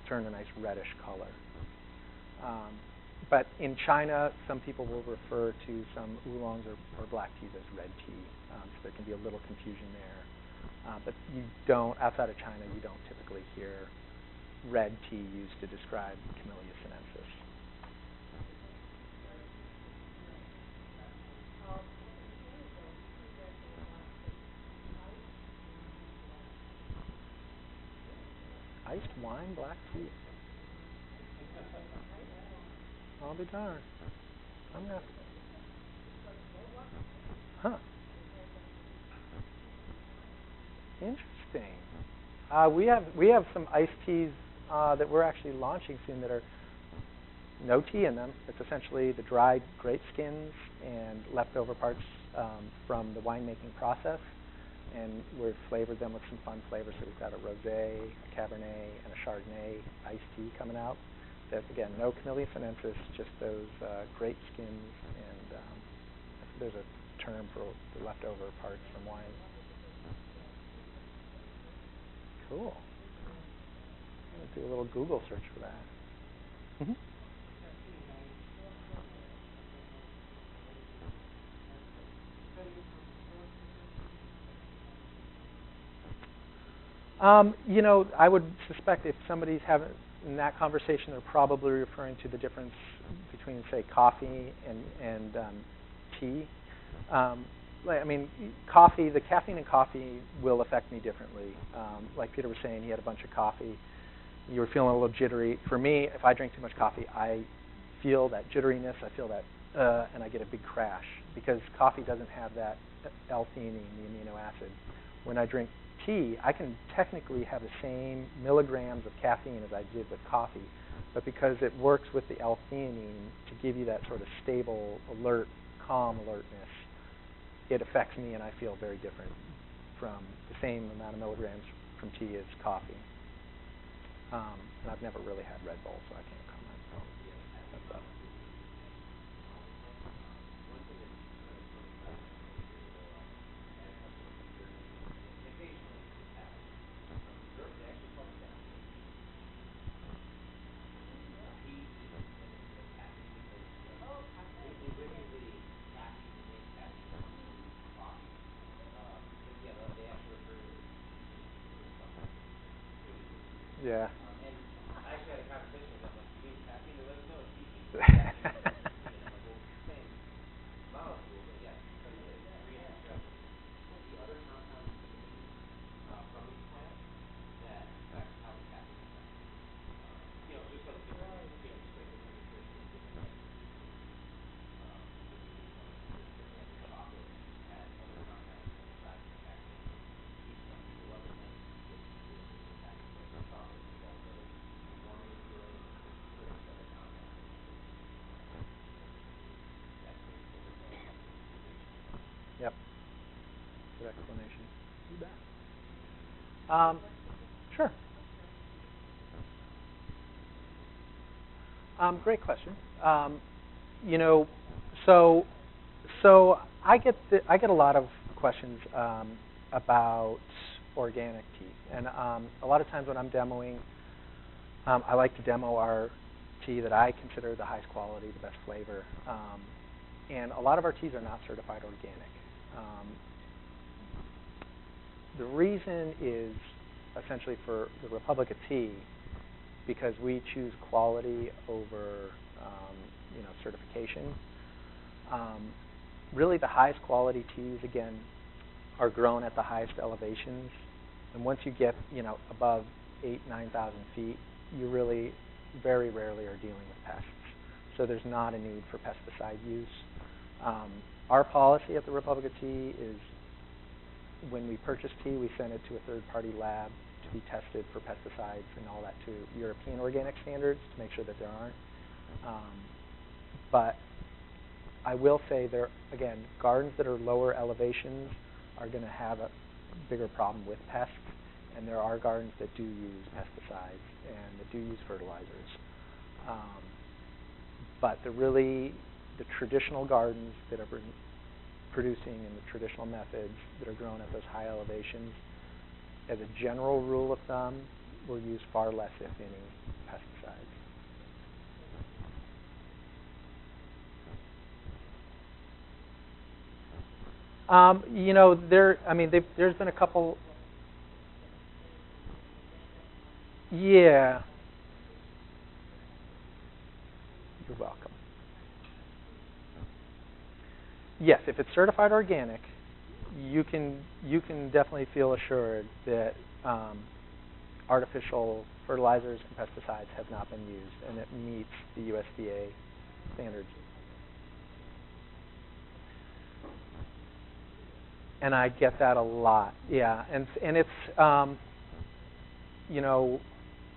turn a nice reddish color. But in China, some people will refer to some oolongs or black teas as red tea, so there can be a little confusion there. But you don't, outside of China, you don't typically hear red tea used to describe Camellia sinensis. Iced wine, black tea. I'll be darned. I'm gonna have to. Huh. Interesting. We have some iced teas that we're actually launching soon that are no tea in them. It's essentially the dried grape skins and leftover parts from the winemaking process, and we've flavored them with some fun flavors. So we've got a rosé, a cabernet, and a chardonnay iced tea coming out. That again, no Camellia sinensis, just those grape skins, and there's a term for the leftover parts from wine. Cool. I'm going to do a little Google search for that. You know, I would suspect if somebody's having in that conversation, they're probably referring to the difference between, say, coffee and tea. I mean, coffee, the caffeine in coffee will affect me differently. Like Peter was saying, he had a bunch of coffee. You were feeling a little jittery. For me, if I drink too much coffee, I feel that jitteriness. I feel that, and I get a big crash because coffee doesn't have that L-theanine, the amino acid. When I drink tea, I can technically have the same milligrams of caffeine as I did with coffee, but because it works with the L-theanine to give you that sort of stable, alert, calm alertness, it affects me and I feel very different from the same amount of milligrams from tea as coffee. And I've never really had Red Bull, so I can't comment on that stuff. Yeah. And I actually had a conversation with them, like, you need caffeine to live? No, it's easy. Caffeine, well, same molecule, but yes, because it creates stress. The other compounds typically from these plants that affect how the caffeine affects. Just like different, just like different nutrition, different types of food. The chocolate has other compounds besides the caffeine. Some people love it, some people attack it. But chocolate is also warming for certain other compounds. That's the Yep. Good explanation. You bet. Sure. Great question. So I get a lot of questions about organic tea, and a lot of times when I'm demoing, I like to demo our tea that I consider the highest quality, the best flavor, and a lot of our teas are not certified organic. The reason is essentially for the Republic of Tea, because we choose quality over certification. Really, the highest quality teas, again, are grown at the highest elevations, and once you get above 8,000-9,000 feet, you really very rarely are dealing with pests. So there's not a need for pesticide use. Our policy at the Republic of Tea is when we purchase tea, we send it to a third-party lab to be tested for pesticides and all that to European organic standards to make sure that there aren't. But I will say again, gardens that are lower elevations are going to have a bigger problem with pests, and there are gardens that do use pesticides and that do use fertilizers. But the traditional gardens that are producing in the traditional methods that are grown at those high elevations, as a general rule of thumb, will use far less, if any, pesticides. There's been a couple. Yeah. You're welcome. Yes, if it's certified organic, you can definitely feel assured that artificial fertilizers and pesticides have not been used, and it meets the USDA standards. And I get that a lot, yeah. And it's, you know,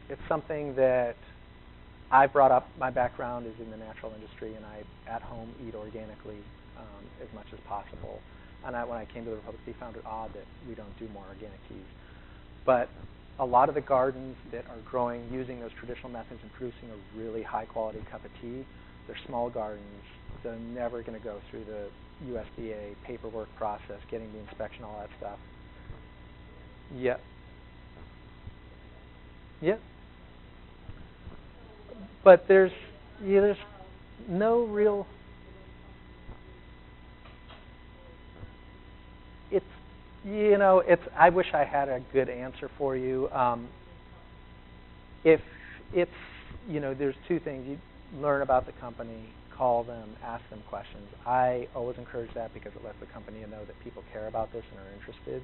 it's something that I brought up. My background is in the natural industry, and I, at home, eat organically as much as possible. And when I came to the Republic Tea, found it odd that we don't do more organic teas. But a lot of the gardens that are growing using those traditional methods and producing a really high-quality cup of tea, they're small gardens that are never going to go through the USDA paperwork process, getting the inspection, all that stuff. Yep. Yep. But there's no real. It's, you know, it's. I wish I had a good answer for you. If it's, you know, there's two things. You learn about the company, call them, ask them questions. I always encourage that because it lets the company know that people care about this and are interested.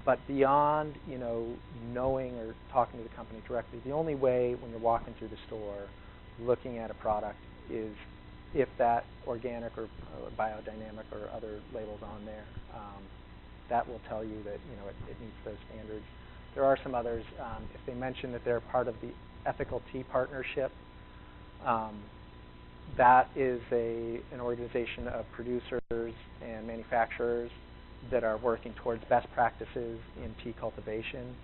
But beyond, you know, knowing or talking to the company directly, the only way when you're walking through the store, looking at a product, is if that organic or biodynamic or other labels on there. That will tell you that, you know, it meets those standards. There are some others. If they mention that they're part of the Ethical Tea Partnership, that is an organization of producers and manufacturers that are working towards best practices in tea cultivation.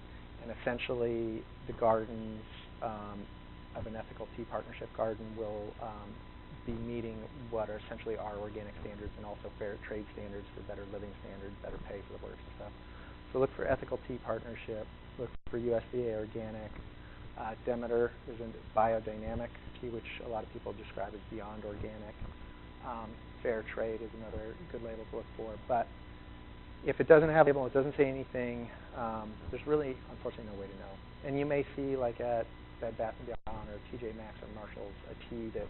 And essentially, the gardens of an Ethical Tea Partnership garden will be meeting what are essentially our organic standards and also fair trade standards for better living standards, better pay for the work and stuff. So look for Ethical Tea Partnership, look for USDA organic. Demeter is a biodynamic tea, which a lot of people describe as beyond organic. Fair trade is another good label to look for. But if it doesn't have a label, it doesn't say anything, there's really, unfortunately, no way to know. And you may see, like at Bed Bath & Beyond or TJ Maxx or Marshall's, a tea that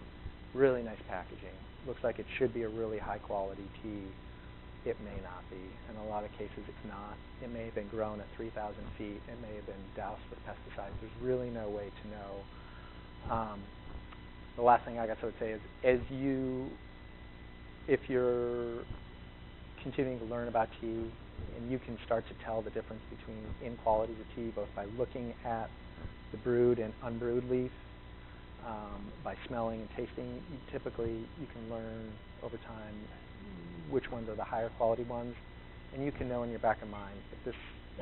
really nice packaging. Looks like it should be a really high-quality tea. It may not be. In a lot of cases, it's not. It may have been grown at 3,000 feet. It may have been doused with pesticides. There's really no way to know. The last thing I guess I would say is, if you're continuing to learn about tea, and you can start to tell the difference between inequalities of tea, both by looking at the brewed and unbrewed leaf, by smelling and tasting, typically you can learn over time which ones are the higher quality ones, and you can know in your back of mind if this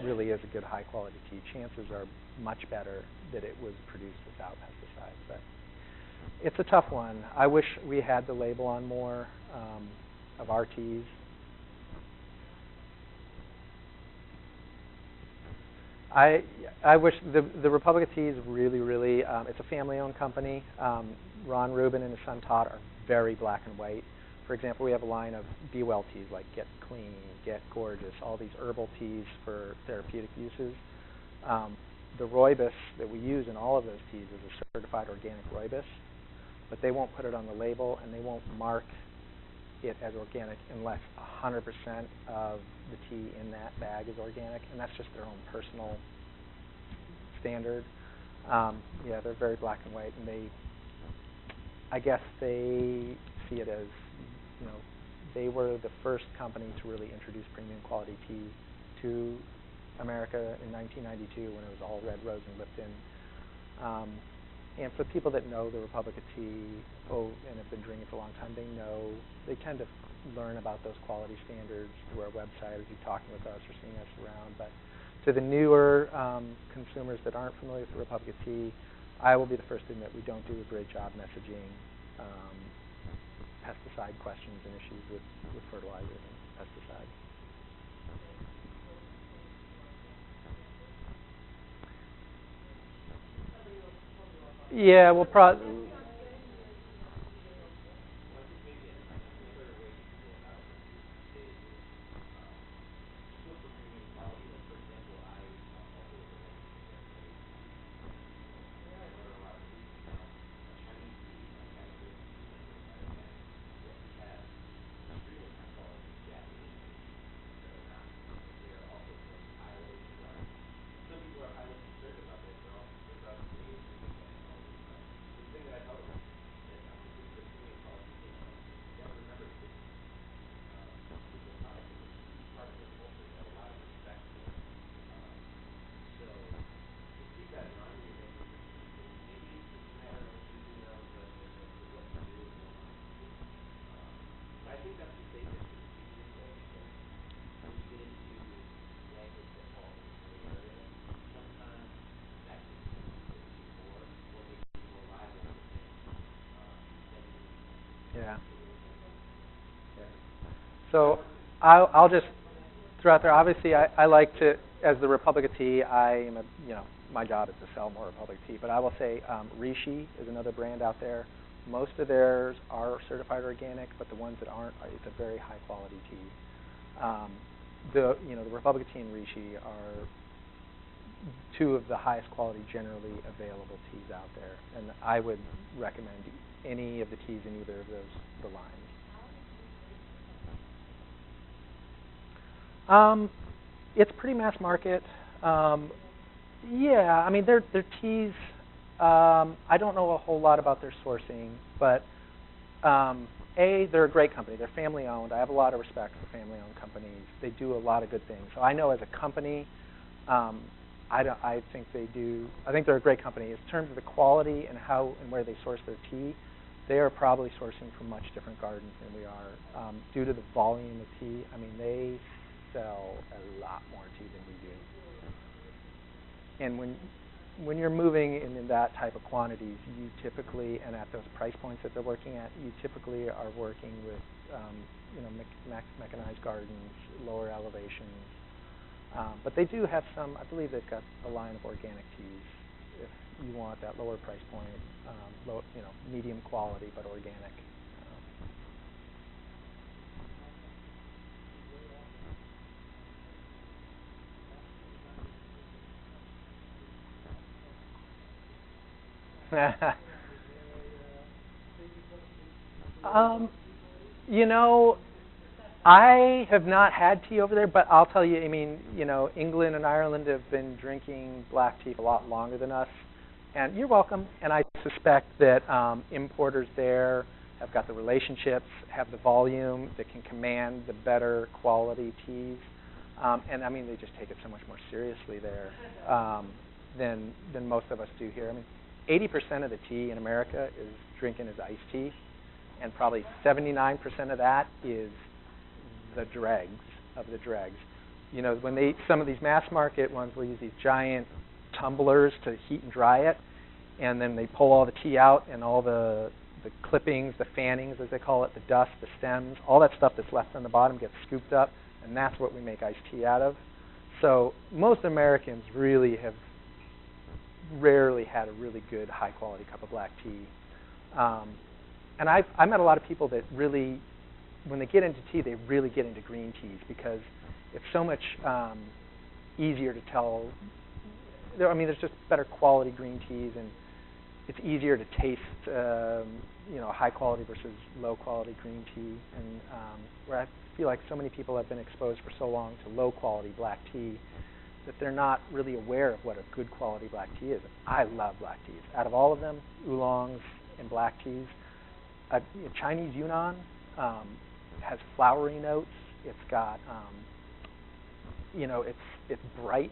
really is a good high quality tea. Chances are much better that it was produced without pesticides. But it's a tough one. I wish we had the label on more of our teas. I wish the Republic of Tea is really, really, it's a family-owned company. Ron Rubin and his son Todd are very black and white. For example, we have a line of Be Well teas like Get Clean, Get Gorgeous, all these herbal teas for therapeutic uses. The rooibos that we use in all of those teas is a certified organic rooibos, but they won't put it on the label and they won't mark it as organic unless 100% of the tea in that bag is organic, and that's just their own personal standard. Yeah, they're very black and white, and I guess they see it as, you know, they were the first company to really introduce premium quality tea to America in 1992 when it was all red rose and Lipton. And for people that know the Republic of Tea and have been drinking for a long time, they tend to learn about those quality standards through our website or through talking with us or seeing us around. But to the newer consumers that aren't familiar with the Republic of Tea, I will be the first to admit we don't do a great job messaging pesticide questions and issues with fertilizers and pesticides. Yeah, we'll probably. So I'll just throw out there. Obviously, I like to, as the Republic of Tea, my job is to sell more Republic Tea. But I will say Rishi is another brand out there. Most of theirs are certified organic, but the ones that aren't, it's a very high quality tea. The Republic of Tea and Rishi are two of the highest quality generally available teas out there, and I would recommend any of the teas in either of the lines. It's pretty mass market. Yeah, I mean their teas. I don't know a whole lot about their sourcing, but they're a great company. They're family owned. I have a lot of respect for family owned companies. They do a lot of good things. So I know as a company, I think they do. I think they're a great company. In terms of the quality and how and where they source their tea, they are probably sourcing from much different gardens than we are. Due to the volume of tea, I mean they sell a lot more tea than we do. And when you're moving in that type of quantities, you typically, and at those price points that they're working at, you typically are working with mechanized gardens, lower elevations. But they do have some, I believe they've got a line of organic teas if you want that lower price point, medium quality but organic. I have not had tea over there, but I'll tell you, I mean, England and Ireland have been drinking black tea a lot longer than us. And you're welcome. And I suspect that importers there have got the relationships, have the volume that can command the better quality teas. And I mean, they just take it so much more seriously there than most of us do here. I mean, 80% of the tea in America is drinking as iced tea, and probably 79% of that is the dregs of the dregs. When some of these mass market ones will use these giant tumblers to heat and dry it, and then they pull all the tea out and all the clippings, the fannings as they call it, the dust, the stems, all that stuff that's left on the bottom gets scooped up, and that's what we make iced tea out of. So most Americans really have rarely had a really good high quality cup of black tea. And I met a lot of people that really, when they get into tea, they really get into green teas because it's so much easier to tell. I mean, there's just better quality green teas, and it's easier to taste, high quality versus low quality green tea. And where I feel like so many people have been exposed for so long to low quality black tea that they're not really aware of what a good quality black tea is. I love black teas. Out of all of them, oolongs and black teas, Chinese Yunnan has flowery notes. It's got, it's bright.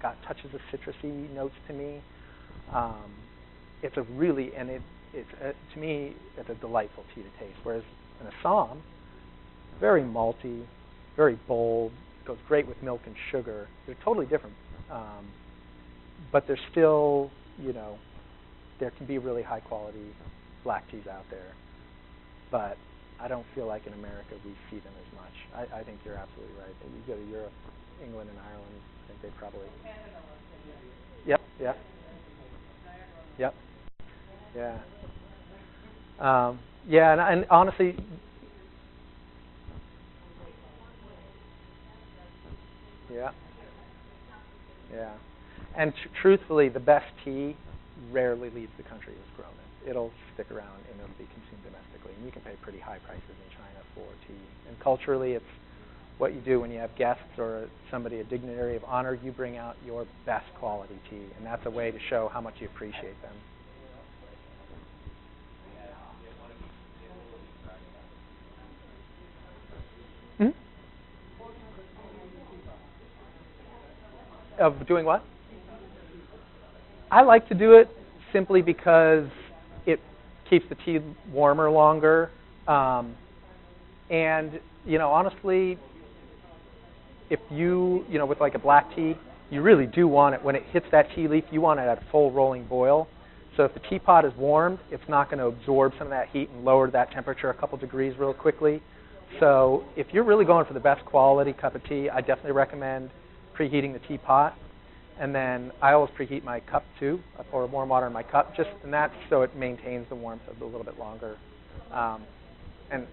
Got touches of citrusy notes to me. It's a really, and to me, it's a delightful tea to taste. Whereas an Assam, very malty, very bold, goes great with milk and sugar. They're totally different, but they're still, there can be really high quality black teas out there. But I don't feel like in America we see them as much. I think you're absolutely right. You go to Europe, England and Ireland, I think they probably. Yep. Yeah. And honestly, yeah. And truthfully, the best tea rarely leaves the country it's grown in. It'll stick around and it'll be consumed domestically. And you can pay pretty high prices in China for tea. And culturally, it's what you do when you have guests or somebody, a dignitary of honor, you bring out your best quality tea. And that's a way to show how much you appreciate them. Of doing what? I like to do it simply because it keeps the tea warmer longer. And, honestly, if you, with like a black tea, you really do want it, when it hits that tea leaf, you want it at a full rolling boil. So if the teapot is warmed, it's not going to absorb some of that heat and lower that temperature a couple degrees real quickly. So if you're really going for the best quality cup of tea, I definitely recommend preheating the teapot. And then I always preheat my cup too. I pour warm water in my cup, and that's so it maintains the warmth a little bit longer. And